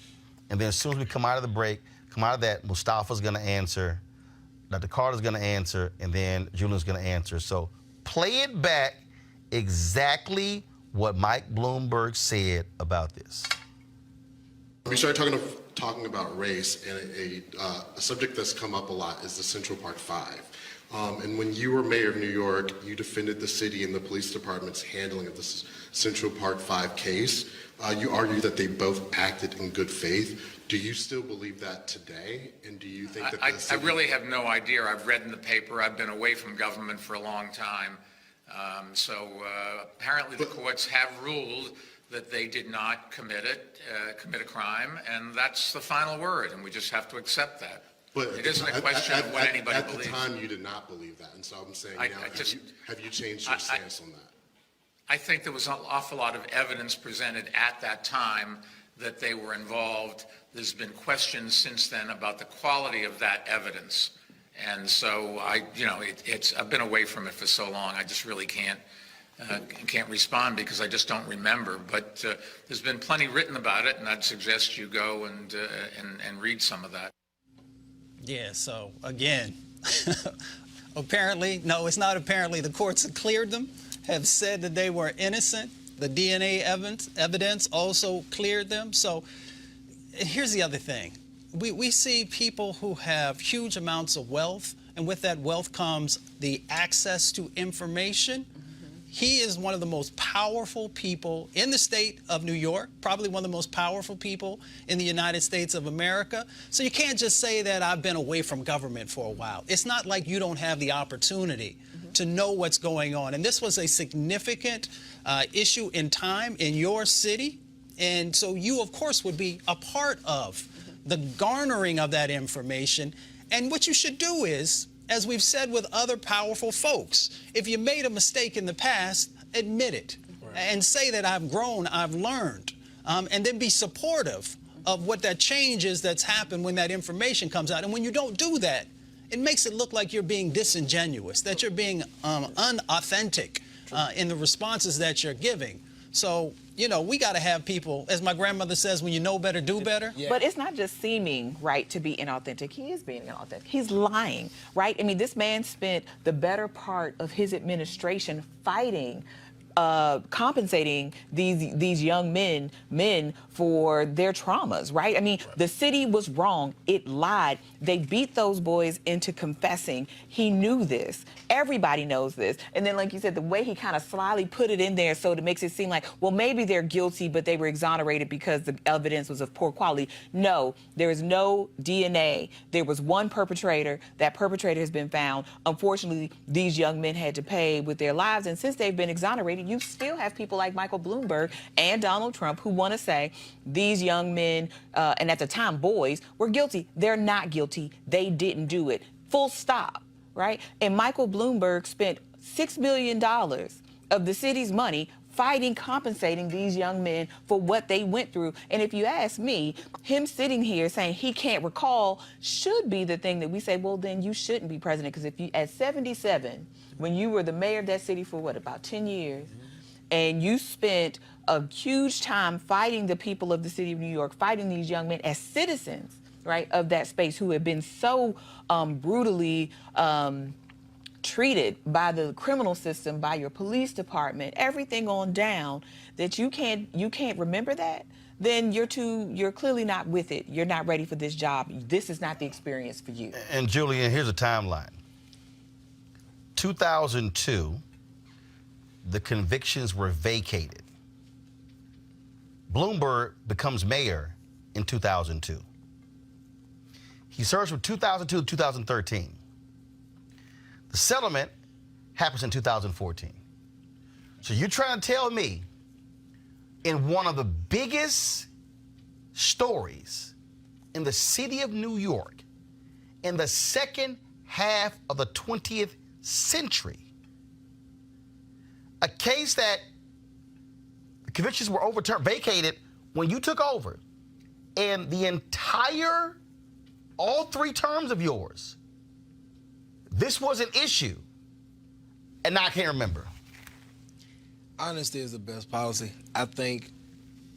and then as soon as we come out of the break, come out of that, Mustafa's going to answer, Dr. Carter's going to answer, and then Julian's going to answer. So play it back exactly what Mike Bloomberg said about this. We started talking about race, and a subject that's come up a lot is the Central Park 5. And when you were mayor of New York, you defended the city and the police department's handling of this Central Park 5 case. You argued that they both acted in good faith. Do you still believe that today? And do you think that I really have no idea. I've read in the paper. I've been away from government for a long time. So apparently the courts have ruled that they did not commit a crime, and that's the final word, and we just have to accept that. But it isn't a question of what anybody believes. At the time, you did not believe that, and so I'm saying, have you changed your stance on that? I think there was an awful lot of evidence presented at that time that they were involved. There's been questions since then about the quality of that evidence, and so I've been away from it for so long. I just really can't respond because I just don't remember. But there's been plenty written about it, and I'd suggest you go and read some of that. Yeah, so again, apparently, no, it's not apparently. The courts have cleared them, have said that they were innocent. The DNA evidence also cleared them. So here's the other thing. We see people who have huge amounts of wealth, and with that wealth comes the access to information. He is one of the most powerful people in the state of New York, probably one of the most powerful people in the United States of America. So you can't just say that I've been away from government for a while. It's not like you don't have the opportunity to know what's going on. And this was a significant issue in time in your city. And so you, of course, would be a part of the garnering of that information. And what you should do is, as we've said with other powerful folks, if you made a mistake in the past, admit it and say that I've grown, I've learned, and then be supportive of what that change is that's happened when that information comes out. And when you don't do that, it makes it look like you're being disingenuous, that you're being unauthentic in the responses that you're giving. So, you know, we got to have people, as my grandmother says, when you know better, do better. Yeah. But it's not just seeming right to be inauthentic. He is being inauthentic. He's lying, right? I mean, this man spent the better part of his administration fighting, compensating these young men for their traumas, right? I mean, the city was wrong. It lied. They beat those boys into confessing. He knew this. Everybody knows this. And then, like you said, the way he kind of slyly put it in there so it makes it seem like, well, maybe they're guilty, but they were exonerated because the evidence was of poor quality. No, there is no DNA. There was one perpetrator. That perpetrator has been found. Unfortunately, these young men had to pay with their lives. And since they've been exonerated, you still have people like Michael Bloomberg and Donald Trump who want to say these young men, and at the time boys, were guilty. They're not guilty. They didn't do it. Full stop, right? And Michael Bloomberg spent $6 million of the city's money fighting, compensating these young men for what they went through. And if you ask me, him sitting here saying he can't recall should be the thing that we say, well, then you shouldn't be president. Because if you, at 77, when you were the mayor of that city for what, about 10 years, and you spent a huge time fighting the people of the city of New York, fighting these young men as citizens, right, of that space who have been so brutally treated by the criminal system, by your police department, everything on down, that you can't remember that, then you're clearly not with it. You're not ready for this job. This is not the experience for you. And Julian, here's a timeline. 2002, the convictions were vacated. Bloomberg becomes mayor in 2002. He serves from 2002 to 2013. The settlement happens in 2014. So you're trying to tell me in one of the biggest stories in the city of New York in the second half of the 20th century, a case that the convictions were overturned, vacated when you took over, and the entire, all 3 terms of yours, this was an issue, and now I can't remember. Honesty is the best policy. I think,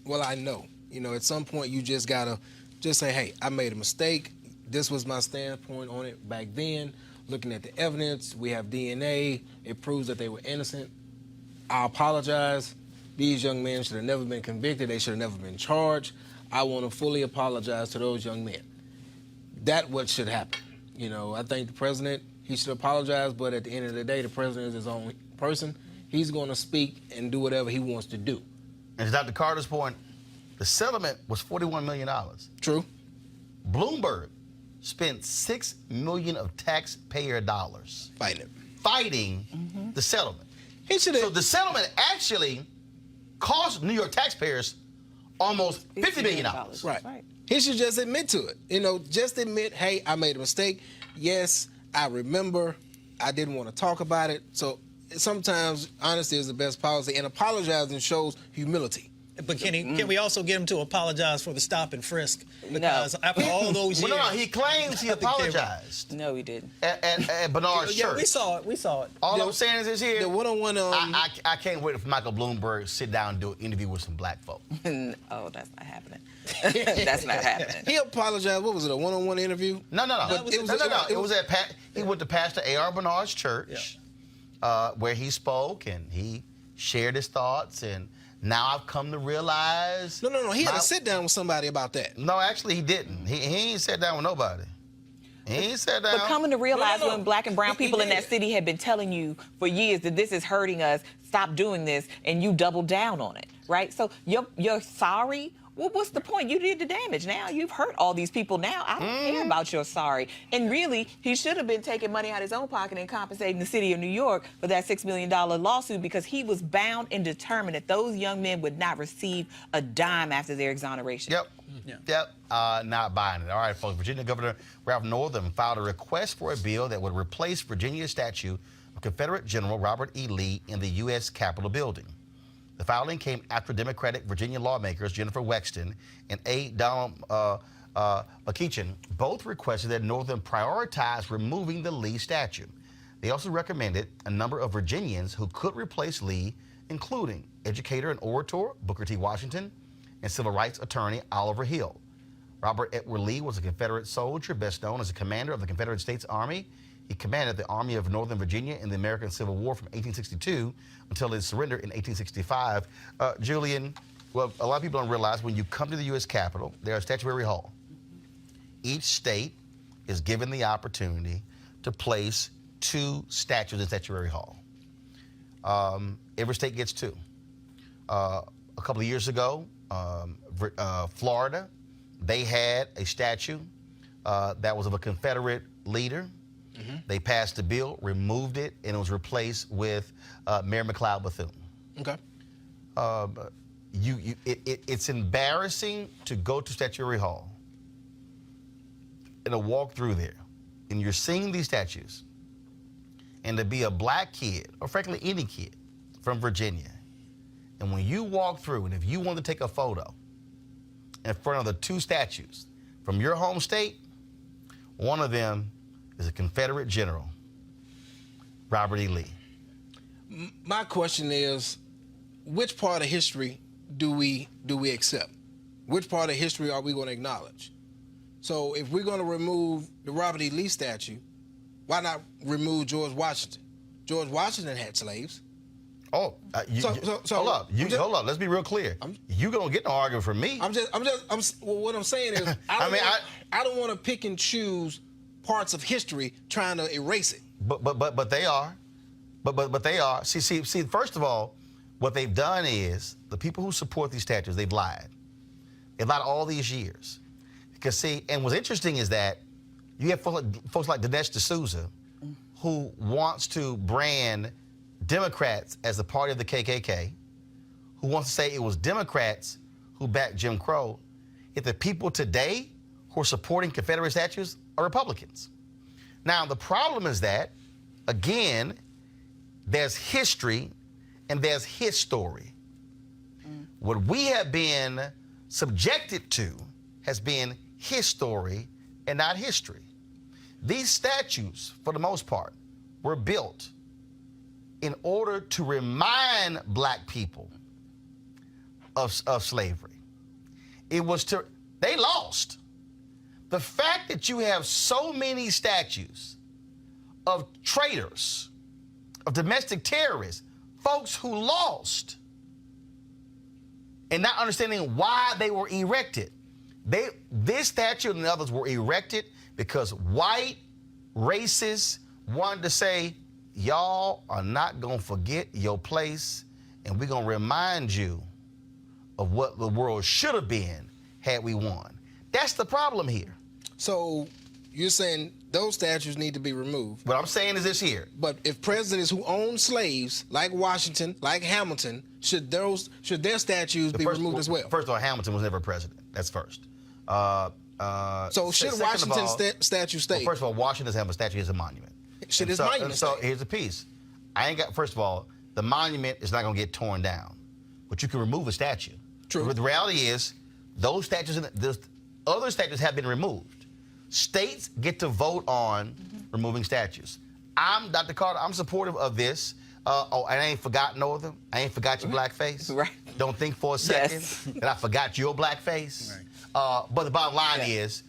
well, I know, at some point you just gotta just say, hey, I made a mistake. This was my standpoint on it back then. Looking at the evidence, we have DNA. It proves that they were innocent. I apologize. These young men should have never been convicted. They should have never been charged. I want to fully apologize to those young men. That's what should happen. I think the president, he should apologize, but at the end of the day, the president is his own person. He's going to speak and do whatever he wants to do. And to Dr. Carter's point, the settlement was $41 million. True. Bloomberg spent $6 million of taxpayer dollars fighting the settlement. So the settlement actually cost New York taxpayers almost $50 million. Right. He should just admit to it. Just admit, hey, I made a mistake. Yes, I remember. I didn't want to talk about it. So sometimes honesty is the best policy, and apologizing shows humility. But can we also get him to apologize for the stop and frisk? Because after all those years... No, he claims he apologized. No, he didn't. At Bernard's church. Yeah, we saw it. All I'm saying is here... The one-on-one... I can't wait for Michael Bloomberg to sit down and do an interview with some black folk. Oh, that's not happening. That's not happening. He apologized. What was it, a one-on-one interview? No. It was at he went to Pastor A.R. Bernard's church, where he spoke, and he shared his thoughts, and now I've come to realize... No. He had to sit down with somebody about that. No, actually, he didn't. He ain't sat down with nobody. He ain't sat down. But coming to realize No. when black and brown He people in did. that city had been telling you for years that this is hurting us, stop doing this, and you doubled down on it, right? So you're sorry. Well, what's the point? You did the damage. Now you've hurt all these people. Now I don't care about your sorry. And really, he should have been taking money out of his own pocket and compensating the city of New York for that $6 million lawsuit, because he was bound and determined that those young men would not receive a dime after their exoneration. Yep. Not buying it. All right, folks. Virginia Governor Ralph Northam filed a request for a bill that would replace Virginia's statue of Confederate General Robert E. Lee in the U.S. Capitol building. The filing came after Democratic Virginia lawmakers Jennifer Wexton and A. Donald McEachin both requested that Northam prioritize removing the Lee statue. They also recommended a number of Virginians who could replace Lee, including educator and orator Booker T. Washington and civil rights attorney Oliver Hill. Robert Edward Lee was a Confederate soldier, best known as a commander of the Confederate States Army. He commanded the Army of Northern Virginia in the American Civil War from 1862 until his surrender in 1865. Julian, well, a lot of people don't realize when you come to the U.S. Capitol, there's a statuary hall. Each state is given the opportunity to place 2 statues in Statuary Hall. Every state gets 2. A couple of years ago, Florida, they had a statue that was of a Confederate leader. They passed a bill, removed it, and it was replaced with Mary McLeod Bethune. Okay. It's embarrassing to go to Statuary Hall and to walk through there, and you're seeing these statues, and to be a black kid, or frankly any kid from Virginia, and when you walk through, and if you want to take a photo in front of the 2 statues from your home state, one of them is a Confederate general, Robert E. Lee. My question is, which part of history do we accept? Which part of history are we going to acknowledge? So if we're going to remove the Robert E. Lee statue, why not remove George Washington? George Washington had slaves. Oh, hold up. Hold up. Let's be real clear. You don't get no argument from me. What I'm saying is, I don't want to pick and choose parts of history trying to erase it. But they are. But they are. See, first of all, what they've done is the people who support these statues, they've lied. They've lied all these years. Because see, and what's interesting is that you have folks like Dinesh D'Souza who wants to brand Democrats as the party of the KKK, who wants to say it was Democrats who backed Jim Crow, yet the people today who are supporting Confederate statues are Republicans. Now, the problem is that, again, there's history and there's his story. What we have been subjected to has been his story and not history. These statues, for the most part, were built in order to remind black people of slavery. They lost. The fact that you have so many statues of traitors, of domestic terrorists, folks who lost, and not understanding why they were erected. This statue and the others were erected because white racists wanted to say, y'all are not going to forget your place, and we're going to remind you of what the world should have been had we won. That's the problem here. So you're saying those statues need to be removed. What I'm saying is this here. But if presidents who own slaves, like Washington, like Hamilton, should their statues be removed as well? First of all, Hamilton was never president. That's first. So should Washington's statue stay? Well, first of all, Washington doesn't have a statue, it's a monument. Should his monument stay? So here's the piece. First of all, the monument is not going to get torn down, but you can remove a statue. True. But the reality is, those statues, other statues have been removed. States get to vote on removing statues. Dr. Carter, I'm supportive of this. And I ain't forgot Northam. I ain't forgot your black face. Right. Don't think for a second that I forgot your black face. Right. But the bottom line is,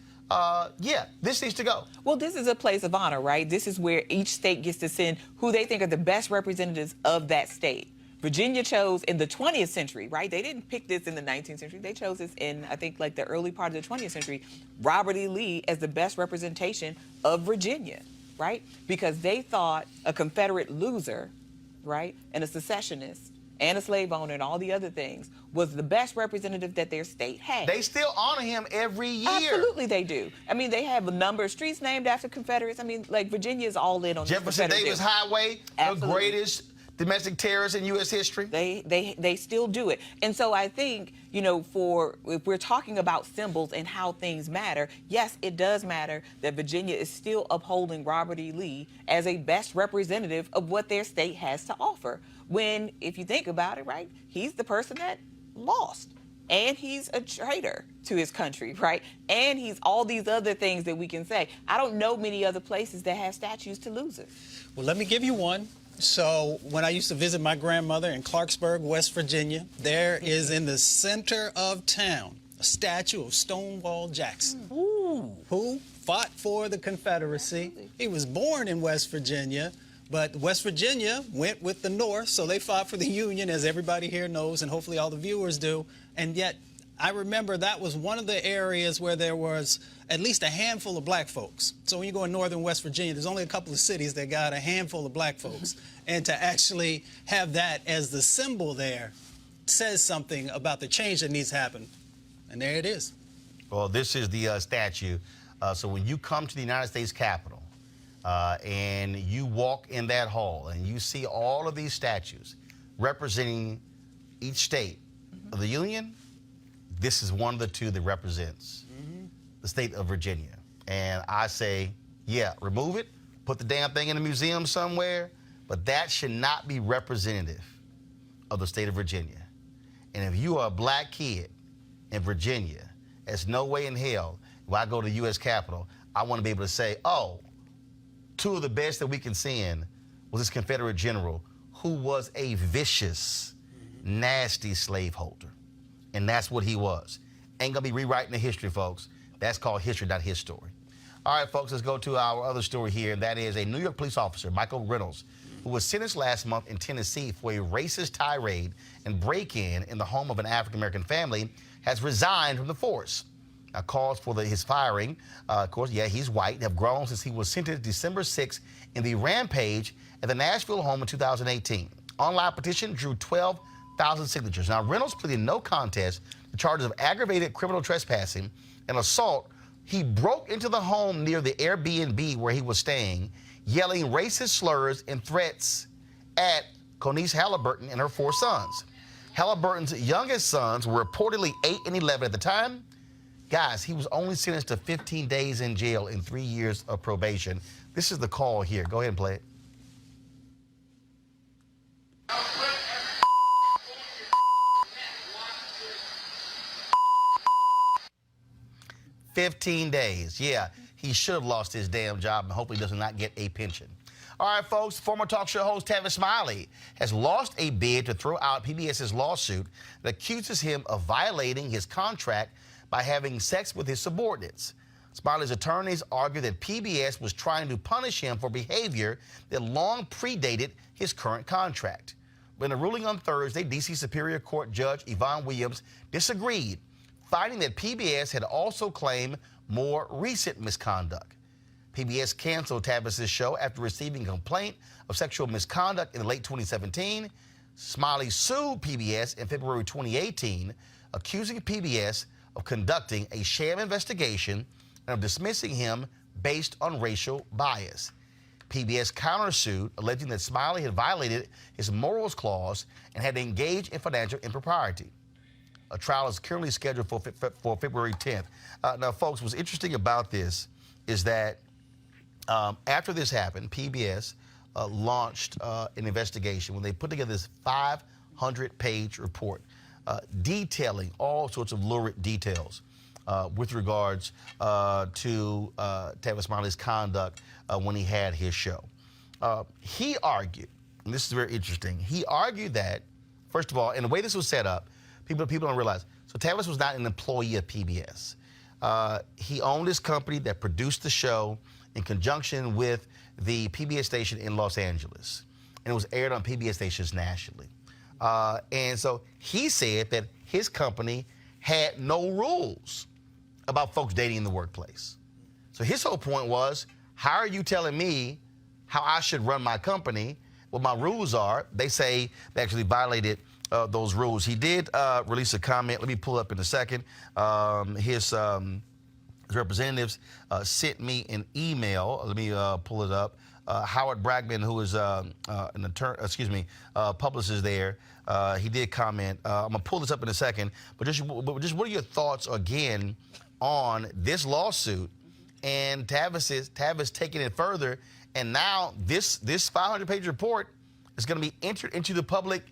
this needs to go. Well, this is a place of honor, right? This is where each state gets to send who they think are the best representatives of that state, Virginia chose in the 20th century, right? They didn't pick this in the 19th century. They chose this in, I think, like the early part of the 20th century, Robert E. Lee as the best representation of Virginia, right? Because they thought a Confederate loser, right, and a secessionist and a slave owner and all the other things was the best representative that their state had. They still honor him every year. Absolutely they do. I mean, they have a number of streets named after Confederates. I mean, like, Virginia is all in on this Jefferson Confederate Davis deal. Highway, Absolutely. the greatest domestic terrorist in U.S. history. They still do it. And so I think, you know, if we're talking about symbols and how things matter, yes, it does matter that Virginia is still upholding Robert E. Lee as a best representative of what their state has to offer. When, if you think about it, right, he's the person that lost. And he's a traitor to his country, right? And he's all these other things that we can say. I don't know many other places that have statues to losers. Well, let me give you one. So when I used to visit my grandmother in Clarksburg, West Virginia, there is in the center of town a statue of Stonewall Jackson, who fought for the Confederacy. Absolutely. He was born in West Virginia, but West Virginia went with the North, so they fought for the Union, as everybody here knows, and hopefully all the viewers do. And yet, I remember that was one of the areas where there was at least a handful of black folks. So when you go in northern West Virginia, there's only a couple of cities that got a handful of black folks. And to actually have that as the symbol there says something about the change that needs to happen. And there it is. Well, this is the statue. So when you come to the United States Capitol and you walk in that hall and you see all of these statues representing each state of the Union, this is one of the two that represents the state of Virginia. And I say, yeah, remove it, put the damn thing in a museum somewhere, but that should not be representative of the state of Virginia. And if you are a black kid in Virginia, there's no way in hell, when I go to the U.S. Capitol, I want to be able to say, oh, two of the best that we can send was this Confederate general who was a vicious, nasty slaveholder. And that's what he was. Ain't gonna be rewriting the history, folks. That's called history, not his story. All right, folks, let's go to our other story here, and that is a New York police officer, Michael Reynolds, who was sentenced last month in Tennessee for a racist tirade and break-in the home of an African-American family, has resigned from the force. Now, calls for his firing, of course, yeah, he's white, have grown since he was sentenced December 6th in the rampage at the Nashville home in 2018. Online petition drew 12,000 signatures. Now, Reynolds pleaded no contest to charges of aggravated criminal trespassing and assault. He broke into the home near the Airbnb where he was staying, yelling racist slurs and threats at Conice Halliburton and her 4 sons. Halliburton's youngest sons were reportedly 8 and 11 at the time. Guys, he was only sentenced to 15 days in jail and 3 years of probation. This is the call here. Go ahead and play it. 15 days. Yeah, he should have lost his damn job and hopefully does not get a pension. All right, folks, former talk show host Tavis Smiley has lost a bid to throw out PBS's lawsuit that accuses him of violating his contract by having sex with his subordinates. Smiley's attorneys argue that PBS was trying to punish him for behavior that long predated his current contract. But in a ruling on Thursday, D.C. Superior Court Judge Yvonne Williams disagreed, finding that PBS had also claimed more recent misconduct. PBS canceled Tavis's show after receiving a complaint of sexual misconduct in late 2017. Smiley sued PBS in February 2018, accusing PBS of conducting a sham investigation and of dismissing him based on racial bias. PBS countersued, alleging that Smiley had violated his morals clause and had engaged in financial impropriety. A trial is currently scheduled for February 10th. Now, folks, what's interesting about this is that after this happened, PBS launched an investigation when they put together this 500-page report detailing all sorts of lurid details with regards to Tavis Smiley's conduct when he had his show. He argued, and this is very interesting, he argued that, first of all, and the way this was set up, people don't realize, so Tavis was not an employee of PBS. He owned this company that produced the show in conjunction with the PBS station in Los Angeles, and it was aired on PBS stations nationally. And so he said that his company had no rules about folks dating in the workplace. So his whole point was, how are you telling me how I should run my company, what my rules are? They say they actually violated those rules. He did release a comment. Let me pull up in a second. His representatives sent me an email. Let me pull it up. Howard Bragman, who is an attorney, publicist there, he did comment. I'm gonna pull this up in a second, but just what are your thoughts again on this lawsuit and Tavis taking it further, and now this 500-page report is going to be entered into the public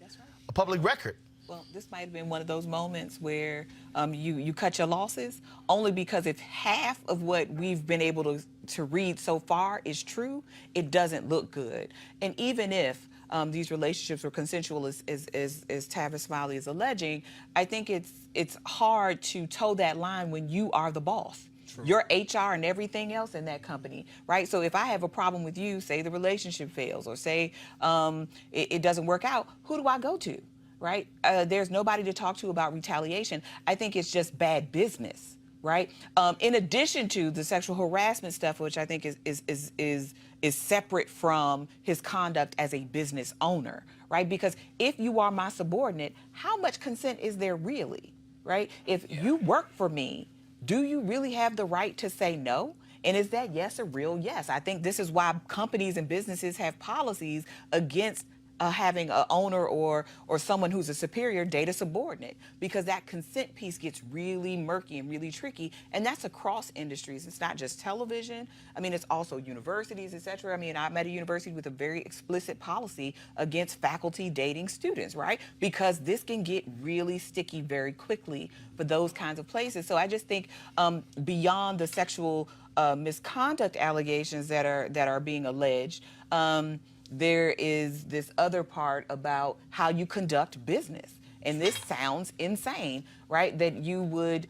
record. Well, this might have been one of those moments where you cut your losses only because if half of what we've been able to read so far is true, it doesn't look good. And even if these relationships were consensual, as Tavis Smiley is alleging, I think it's hard to toe that line when you are the boss. True. Your HR and everything else in that company, right? So if I have a problem with you, say the relationship fails, or say it doesn't work out, who do I go to, right? There's nobody to talk to about retaliation. I think it's just bad business, right? In addition to the sexual harassment stuff, which I think is separate from his conduct as a business owner, right? Because if you are my subordinate, how much consent is there really, right? If you work for me, do you really have the right to say no? And is that yes a real yes? I think this is why companies and businesses have policies against having an owner or someone who's a superior date a subordinate, because that consent piece gets really murky and really tricky, and that's across industries. It's not just television. I mean, it's also universities, et cetera. I mean, I'm at a university with a very explicit policy against faculty dating students, right? Because this can get really sticky very quickly for those kinds of places. So I just think beyond the sexual misconduct allegations that are being alleged, there is this other part about how you conduct business. And this sounds insane, right? That you would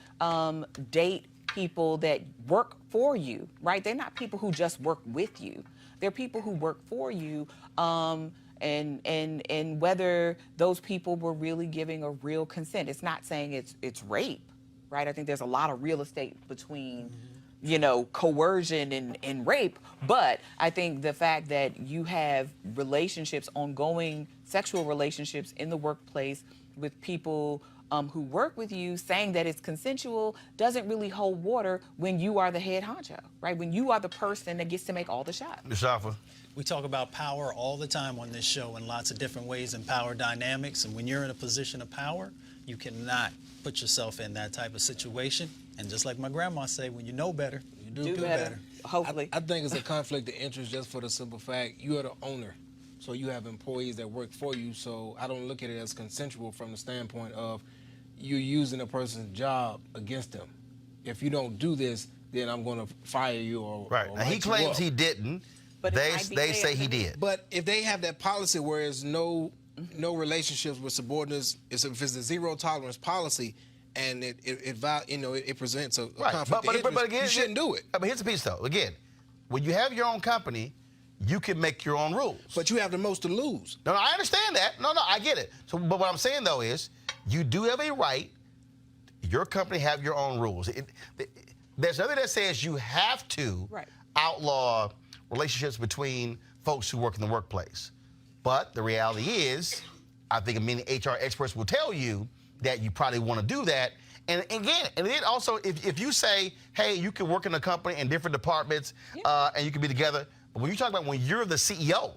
date people that work for you, right? They're not people who just work with you. They're people who work for you, and whether those people were really giving a real consent. It's not saying it's rape, right? I think there's a lot of real estate between coercion and rape. But I think the fact that you have relationships, ongoing sexual relationships in the workplace with people who work with you, saying that it's consensual doesn't really hold water when you are the head honcho, right? When you are the person that gets to make all the shots. Mustafa. We talk about power all the time on this show in lots of different ways and power dynamics. And when you're in a position of power, you cannot put yourself in that type of situation. And just like my grandma say, when you know better, you do better. Hopefully. I think it's a conflict of interest just for the simple fact you are the owner. So you have employees that work for you. So I don't look at it as consensual from the standpoint of you using a person's job against them. If you don't do this, then I'm going to fire you or right. Now, he claims he didn't. But they say he did. But if they have that policy where there's no relationships with subordinates, if it's a zero tolerance policy, and it presents a conflict of interest, again, you shouldn't do it. But here's the piece, though. Again, when you have your own company, you can make your own rules. But you have the most to lose. No, I understand that. No, I get it. So, but what I'm saying, though, is you do have a right, your company have your own rules. There's nothing that says you have to outlaw relationships between folks who work in the workplace. But the reality is, I think many HR experts will tell you that you probably want to do that. And again, and then also, if you say, hey, you can work in a company in different departments and you can be together, but when you talk about when you're the CEO,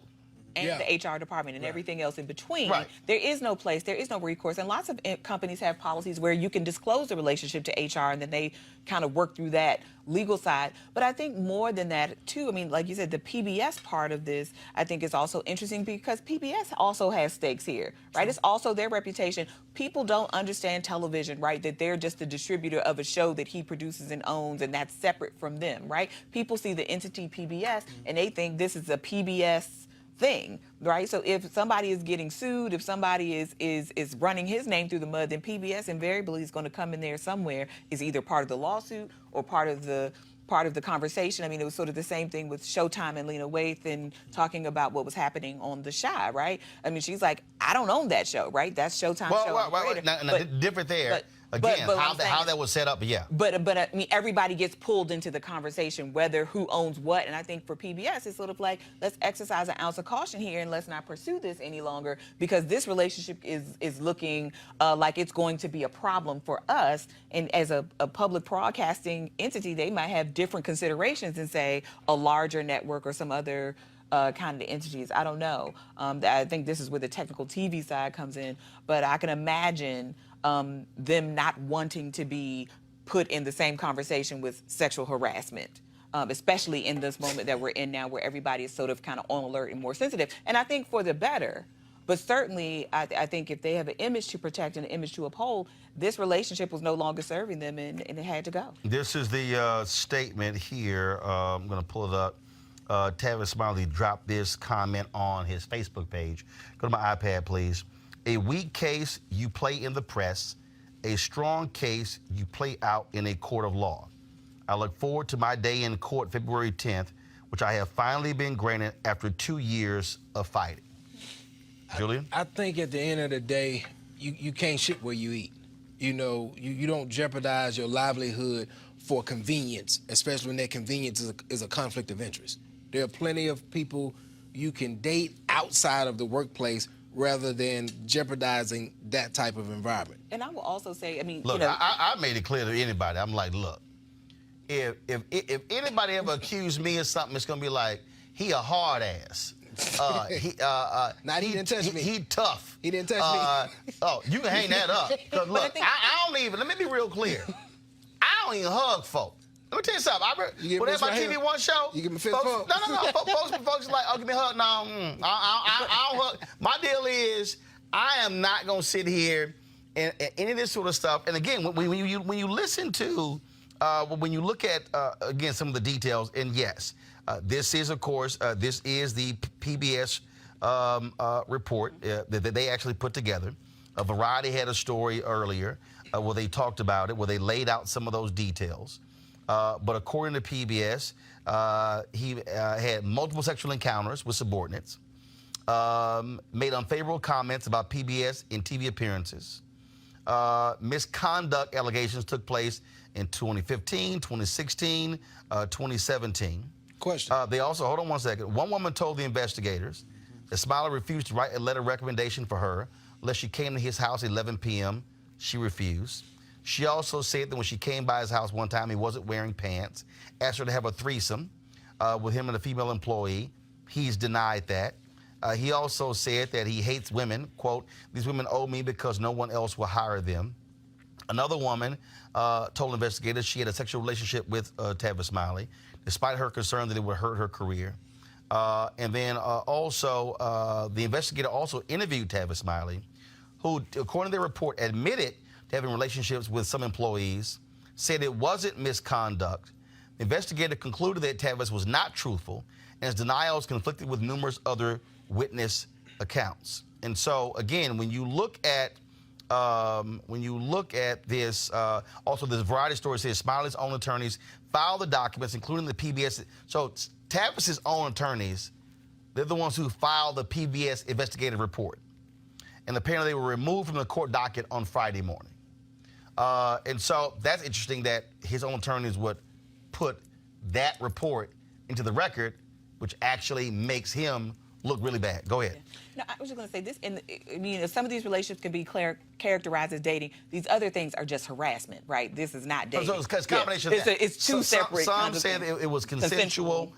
and the HR department and everything else in between, there is no place, there is no recourse. And lots of companies have policies where you can disclose the relationship to HR and then they kind of work through that legal side. But I think more than that, too, I mean, like you said, the PBS part of this, I think is also interesting because PBS also has stakes here, right? It's also their reputation. People don't understand television, right? That they're just a distributor of a show that he produces and owns, and that's separate from them, right? People see the entity PBS and they think this is a PBS thing, right? So if somebody is getting sued, if somebody is running his name through the mud, then PBS invariably is going to come in there somewhere, is either part of the lawsuit or part of the conversation. I mean, it was sort of the same thing with Showtime and Lena Waithe and talking about what was happening on The Chi, right? I mean, she's like, I don't own that show, right? That's Showtime show. Well, different there. Again, how that was set up, yeah. But I mean, everybody gets pulled into the conversation, whether who owns what. And I think for PBS, it's sort of like, let's exercise an ounce of caution here and let's not pursue this any longer, because this relationship is looking like it's going to be a problem for us. And as a public broadcasting entity, they might have different considerations than, say, a larger network or some other kind of entities. I don't know. I think this is where the technical TV side comes in. But I can imagine them not wanting to be put in the same conversation with sexual harassment, especially in this moment that we're in now, where everybody is sort of kind of on alert and more sensitive. And I think for the better. But certainly, I think if they have an image to protect and an image to uphold, this relationship was no longer serving them, and it had to go. This is the statement here. I'm going to pull it up. Tavis Smiley dropped this comment on his Facebook page. Go to my iPad, please. A weak case you play in the press, a strong case you play out in a court of law. I look forward to my day in court February 10th, which I have finally been granted after 2 years of fighting. Julian? I think at the end of the day, you can't shit where you eat. You know, you don't jeopardize your livelihood for convenience, especially when that convenience is a conflict of interest. There are plenty of people you can date outside of the workplace rather than jeopardizing that type of environment. And I will also say, I mean, look, you know, I made it clear to anybody. I'm like, look, if anybody ever accused me of something, it's gonna be like, he a hard ass. He didn't touch me. He tough. He didn't touch me. Oh, you can hang that up. Cause look, I don't even. Let me be real clear. I don't even hug folk. Let me tell you something. When that's my TV One show, you give me a fist bump. No. Folks like, oh, give me a hug. No, I don't hug. My deal is, I am not gonna sit here and any of this sort of stuff. And again, when you listen to, when you look at again some of the details, and yes, this is of course this is the PBS report that they actually put together. Variety had a story earlier where they talked about it, where they laid out some of those details. But according to PBS, he had multiple sexual encounters with subordinates, made unfavorable comments about PBS in TV appearances. Misconduct allegations took place in 2015, 2016, 2017. Question. They also, hold on one second. One woman told the investigators that Smiley refused to write a letter of recommendation for her unless she came to his house at 11 p.m. She refused. She also said that when she came by his house one time, he wasn't wearing pants, asked her to have a threesome with him and a female employee. He's denied that. He also said that he hates women. Quote, these women owe me because no one else will hire them. Another woman told investigators she had a sexual relationship with Tavis Smiley, despite her concern that it would hurt her career. And then also, the investigator also interviewed Tavis Smiley, who, according to their report, admitted to having relationships with some employees, said it wasn't misconduct. The investigator concluded that Tavis was not truthful, and his denials conflicted with numerous other witness accounts. And so, again, when you look at this, also this Variety story says Smiley's own attorneys filed the documents, including the PBS. So Tavis's own attorneys, they're the ones who filed the PBS investigative report. And apparently they were removed from the court docket on Friday morning. And so that's interesting that his own attorneys would put that report into the record, which actually makes him look really bad. Go ahead. No, I was just going to say this. I mean, some of these relationships can be characterized as dating. These other things are just harassment, right? This is not dating. So it's a combination of that. It's two separate. Some said it was consensual.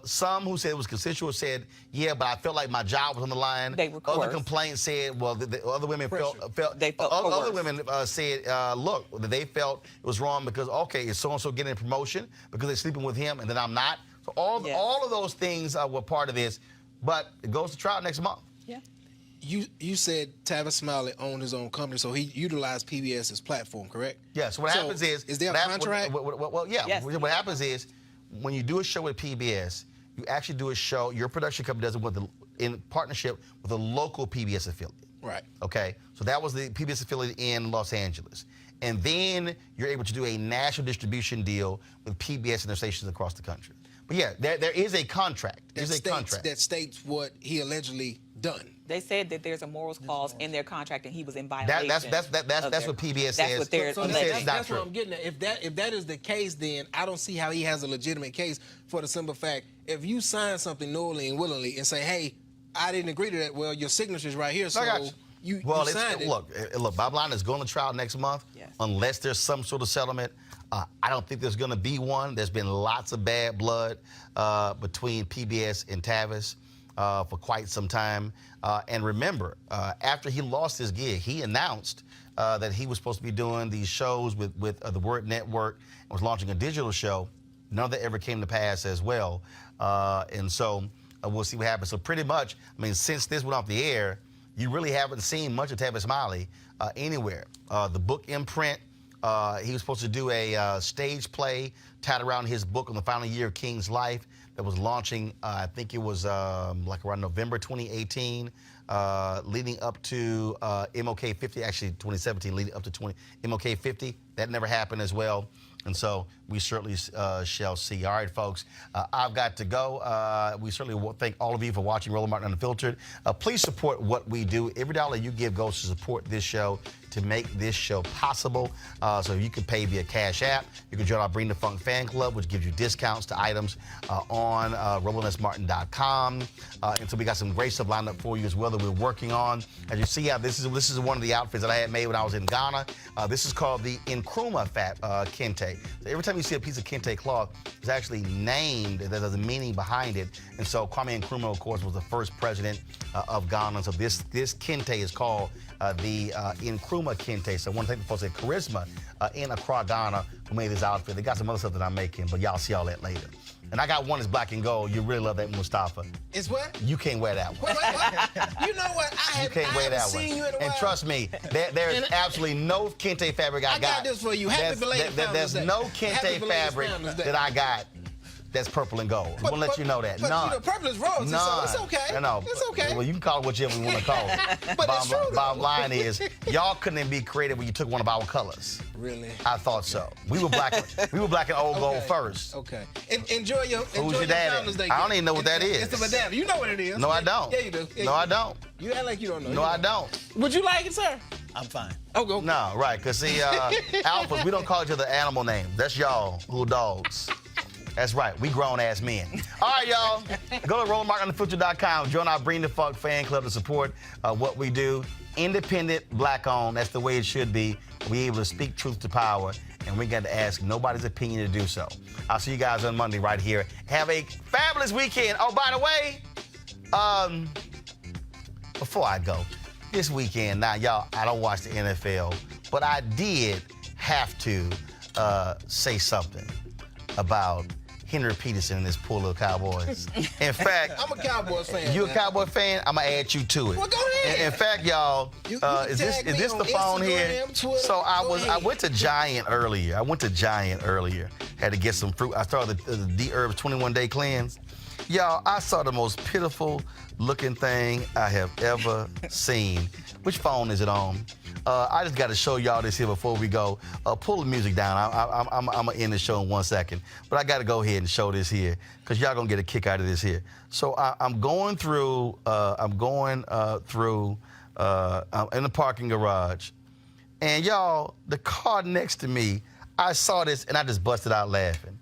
Some who said it was consensual said, yeah, but I felt like my job was on the line. They were Other coerced. Complaints said, well, the other women felt other women said, look, they felt it was wrong because, okay, is so-and-so getting a promotion because they're sleeping with him and then I'm not? So all of those things were part of this, but it goes to trial next month. Yeah. You said Tavis Smiley owned his own company, so he utilized PBS as platform, correct? Yeah, so what happens is there a contract? Well, yeah. Yes. What happens is when you do a show with PBS, you actually do a show, your production company does it with in partnership with a local PBS affiliate. Right. Okay, so that was the PBS affiliate in Los Angeles. And then you're able to do a national distribution deal with PBS and their stations across the country. But yeah, there is a contract. There's a contract. That states what he allegedly done. They said that there's a morals clause in their contract and he was in violation. That's what PBS says. That's what they're alleging. That's what I'm getting at. If that is the case, then I don't see how he has a legitimate case for the simple fact, if you sign something knowingly and willingly and say, hey, I didn't agree to that, well, your signature's right here, so you signed it. Look, bottom line is going to trial next month. Yes. Unless there's some sort of settlement. I don't think there's going to be one. There's been lots of bad blood between PBS and Tavis for quite some time. And remember, after he lost his gig, he announced that he was supposed to be doing these shows with the Word Network and was launching a digital show. None of that ever came to pass as well. And so we'll see what happens. So pretty much, I mean, since this went off the air, you really haven't seen much of Tavis Smiley anywhere. The book imprint, he was supposed to do a stage play tied around his book on the final year of King's life that was launching, I think it was like around November 2018, leading up to MLK 50, actually 2017, leading up to MLK 50. That never happened as well. And so we certainly shall see. All right, folks, I've got to go. We certainly thank all of you for watching Roland Martin Unfiltered. Please support what we do. Every dollar you give goes to support this show, to make this show possible. So you can pay via Cash App. You can join our Bring the Funk fan club, which gives you discounts to items on RolandSMartin.com. And so we got some great stuff lined up for you as well that we're working on. As you see, this is one of the outfits that I had made when I was in Ghana. This is called the Nkrumah Kente. So every time you see a piece of Kente cloth, it's actually named, there's a meaning behind it. And so Kwame Nkrumah, of course, was the first president of Ghana. So this Kente is called the Nkrumah Kente. So I want to thank the folks at Charisma in Accra, Ghana, who made this outfit. They got some other stuff that I'm making, but y'all see all that later. And I got one that's black and gold. You really love that, Mustafa. It's what? You can't wear that one. What? You know what? You can't wear that one. Seen you in a while. And trust me, there's absolutely no Kente fabric I got. I got this for you. Happy belated Founders Day. There's no Kente fabric that I got that's purple and gold. I'm gonna let you know that. But none. You know, purple is royalty, so it's okay. I know. It's okay. Well, you can call it whichever you want to call it. But it's true, though. Bottom line is, y'all couldn't be creative when you took one of our colors. Really? I thought so. We were black. We were black and old gold first. Okay. Enjoy your Who's your daddy? Founders Day. I don't even know what that is. It's the madame. You know what it is. No, I don't. Yeah, you do. Yeah, no, I don't. You act like you don't know. No, I don't. Would you like it, sir? I'm fine. Oh, go. No, right. Because see, alphas, we don't call each other animal names. That's y'all who are dogs. That's right. We grown-ass men. All right, y'all. Go to RolandMartinUnfiltered.com. Join our Bring the Funk fan club to support what we do. Independent, black-owned. That's the way it should be. We're able to speak truth to power, and we got to ask nobody's opinion to do so. I'll see you guys on Monday right here. Have a fabulous weekend. Oh, by the way, before I go, this weekend, now, y'all, I don't watch the NFL, but I did have to say something about Henry Peterson and his poor little Cowboys. In fact, I'm a Cowboys fan. You a Cowboy fan? I'm gonna add you to it. Well, go ahead. In fact, y'all, is this the phone here? Twitter, so I went to Giant earlier. Had to get some fruit. I started the D-Herbs 21-day cleanse. Y'all, I saw the most pitiful looking thing I have ever seen. Which phone is it on? I just got to show y'all this here before we go. Pull the music down. I'm going to end the show in 1 second. But I got to go ahead and show this here because y'all going to get a kick out of this here. So I'm going through, I'm in the parking garage. And y'all, the car next to me, I saw this and I just busted out laughing.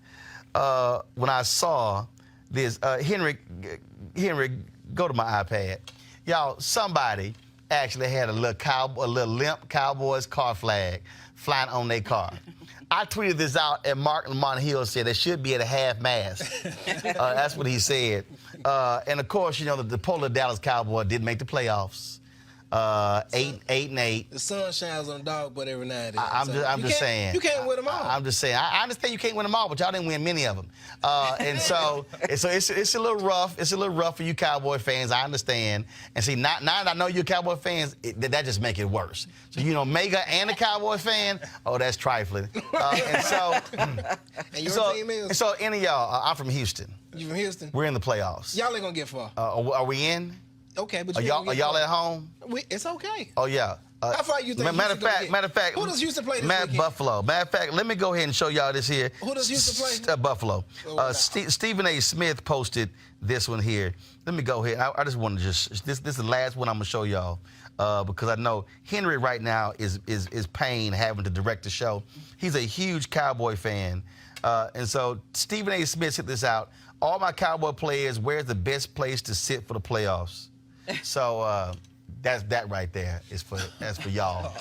When I saw this, Henry, go to my iPad. Y'all, somebody actually had a little limp Cowboys car flag flying on their car. I tweeted this out, and Mark Lamont Hill said they should be at a half mast. That's what he said. And of course, you know, the polar Dallas Cowboy did make the playoffs. 8-8. The sun shines on the dog, but every night. I'm just saying. You can't win them all. I'm just saying. I understand you can't win them all, but y'all didn't win many of them. And so it's a little rough. It's a little rough for you Cowboy fans. I understand. And see, now that I know you're Cowboy fans, that just make it worse. So you know, Mega and a Cowboy fan. Oh, that's trifling. And so, and your team is? And so, any of y'all, I'm from Houston. You from Houston? We're in the playoffs. Y'all ain't gonna get far. Are we in? Okay, but Are you ain't gonna get y'all far. at home? It's okay. Oh yeah. How far you think Matter Houston gonna of get? fact, Who does Houston play this weekend? Buffalo. Matter of fact, let me go ahead and show y'all this here. Who does Houston play? Buffalo. Oh, wow. Stephen A. Smith posted this one here. Let me go ahead. I just want to this is the last one I'm gonna show y'all because I know Henry right now is paying having to direct the show. He's a huge Cowboy fan, and so Stephen A. Smith hit this out. All my Cowboy players, where's the best place to sit for the playoffs? So. That right there is that's for y'all.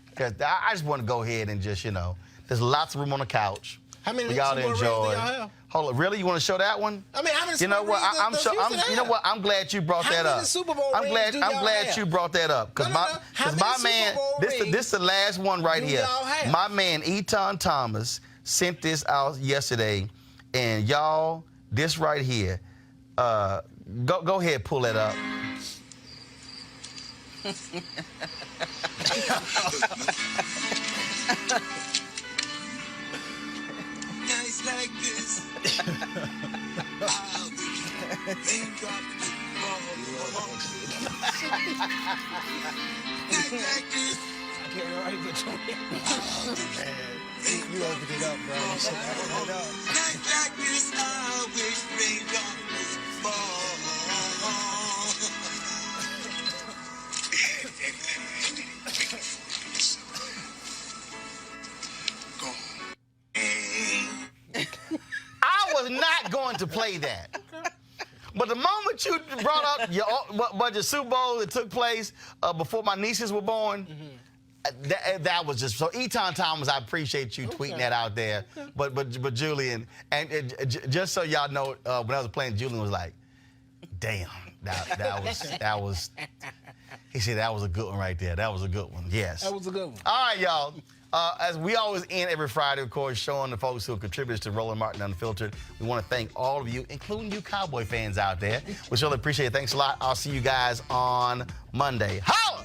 Because I just want to go ahead and just, there's lots of room on the couch. How many for y'all to Super Bowl rings enjoy. do y'all have? Hold on, really? You want to show that one? I mean, how many You know Super what? Bowl rings does Houston You know have? what? I'm glad you brought How that many up. Super Bowl I'm rings glad. do I'm y'all glad have? you brought that up because No. How many my Super man. Bowl This rings the last one right do here. y'all have? My man Eton Thomas sent this out yesterday, and y'all, this right here. Go ahead, pull that up. Nights like this, I'll be raindrop fall. Nights like this, You opened it up, bro. You should open it up. nights like this, I wish raindrops fall. I was not going to play that. But the moment you brought up your Super Bowl that took place before my nieces were born, that was just so. Eton Thomas, I appreciate you tweeting that out there. But Julian, and just so y'all know, when I was playing, Julian was like, "Damn, that was." He said that was a good one right there. That was a good one. Yes. That was a good one. All right, y'all. As we always end every Friday, of course, showing the folks who contribute to Roland Martin Unfiltered. We want to thank all of you, including you Cowboy fans out there. We surely appreciate it. Thanks a lot. I'll see you guys on Monday. Holla!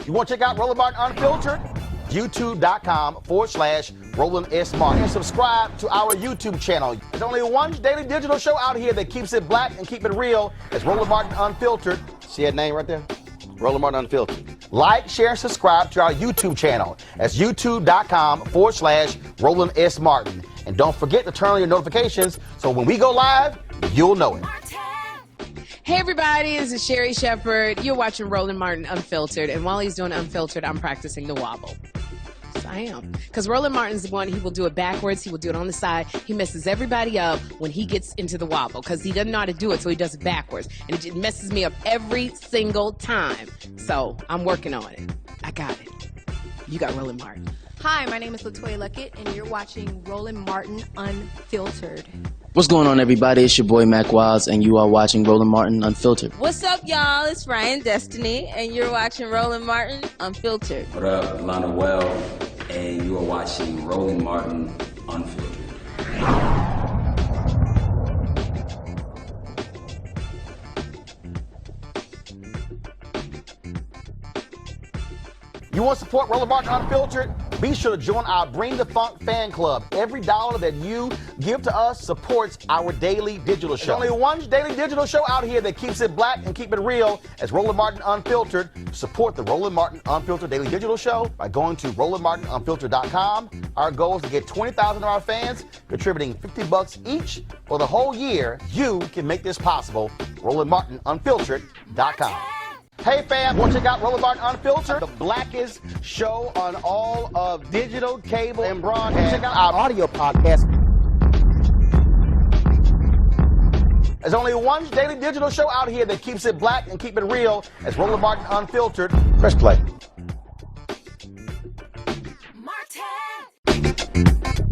You want to check out Roland Martin Unfiltered? YouTube.com/Roland S. Martin. And subscribe to our YouTube channel. There's only one daily digital show out here that keeps it black and keep it real. It's Roland Martin Unfiltered. See that name right there? Roland Martin Unfiltered. Like, share, and subscribe to our YouTube channel. That's YouTube.com/Roland S. Martin. And don't forget to turn on your notifications so when we go live, you'll know it. Hey everybody, this is Sherry Shepherd. You're watching Roland Martin Unfiltered, and while he's doing Unfiltered, I'm practicing the wobble. Yes, I am. Because Roland Martin's the one, he will do it backwards, he will do it on the side. He messes everybody up when he gets into the wobble, because he doesn't know how to do it, so he does it backwards. And it messes me up every single time. So I'm working on it. I got it. You got Roland Martin. Hi, my name is LaToya Luckett, and you're watching Roland Martin Unfiltered. What's going on, everybody? It's your boy Mac Wiles, and you are watching Roland Martin Unfiltered. What's up, y'all? It's Ryan Destiny, and you're watching Roland Martin Unfiltered. What up, Lana Well, and you are watching Roland Martin Unfiltered. You want to support Roland Martin Unfiltered? Be sure to join our Bring the Funk fan club. Every dollar that you give to us supports our daily digital show. There's only one daily digital show out here that keeps it black and keep it real. It's Roland Martin Unfiltered. Support the Roland Martin Unfiltered daily digital show by going to RolandMartinUnfiltered.com. Our goal is to get 20,000 of our fans contributing $50 each for the whole year. You can make this possible. RolandMartinUnfiltered.com. Hey fam, want to check out Roland Martin Unfiltered, the blackest show on all of digital, cable, and broadcast. Check out our audio podcast. There's only one daily digital show out here that keeps it black and keep it real. It's Roland Martin Unfiltered. Press play. Martin.